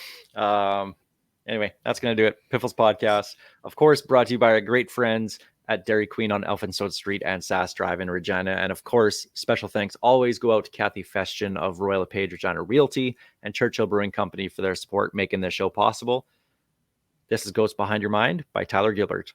[SPEAKER 4] Anyway, that's going to do it. Piffles Podcast, of course, brought to you by our great friends at Dairy Queen on Elphinstone Street and Sass Drive in Regina. And of course, special thanks always go out to Kathy Festian of Royal LePage Regina Realty and Churchill Brewing Company for their support making this show possible. This is Ghost Behind Your Mind by Tyler Gilbert.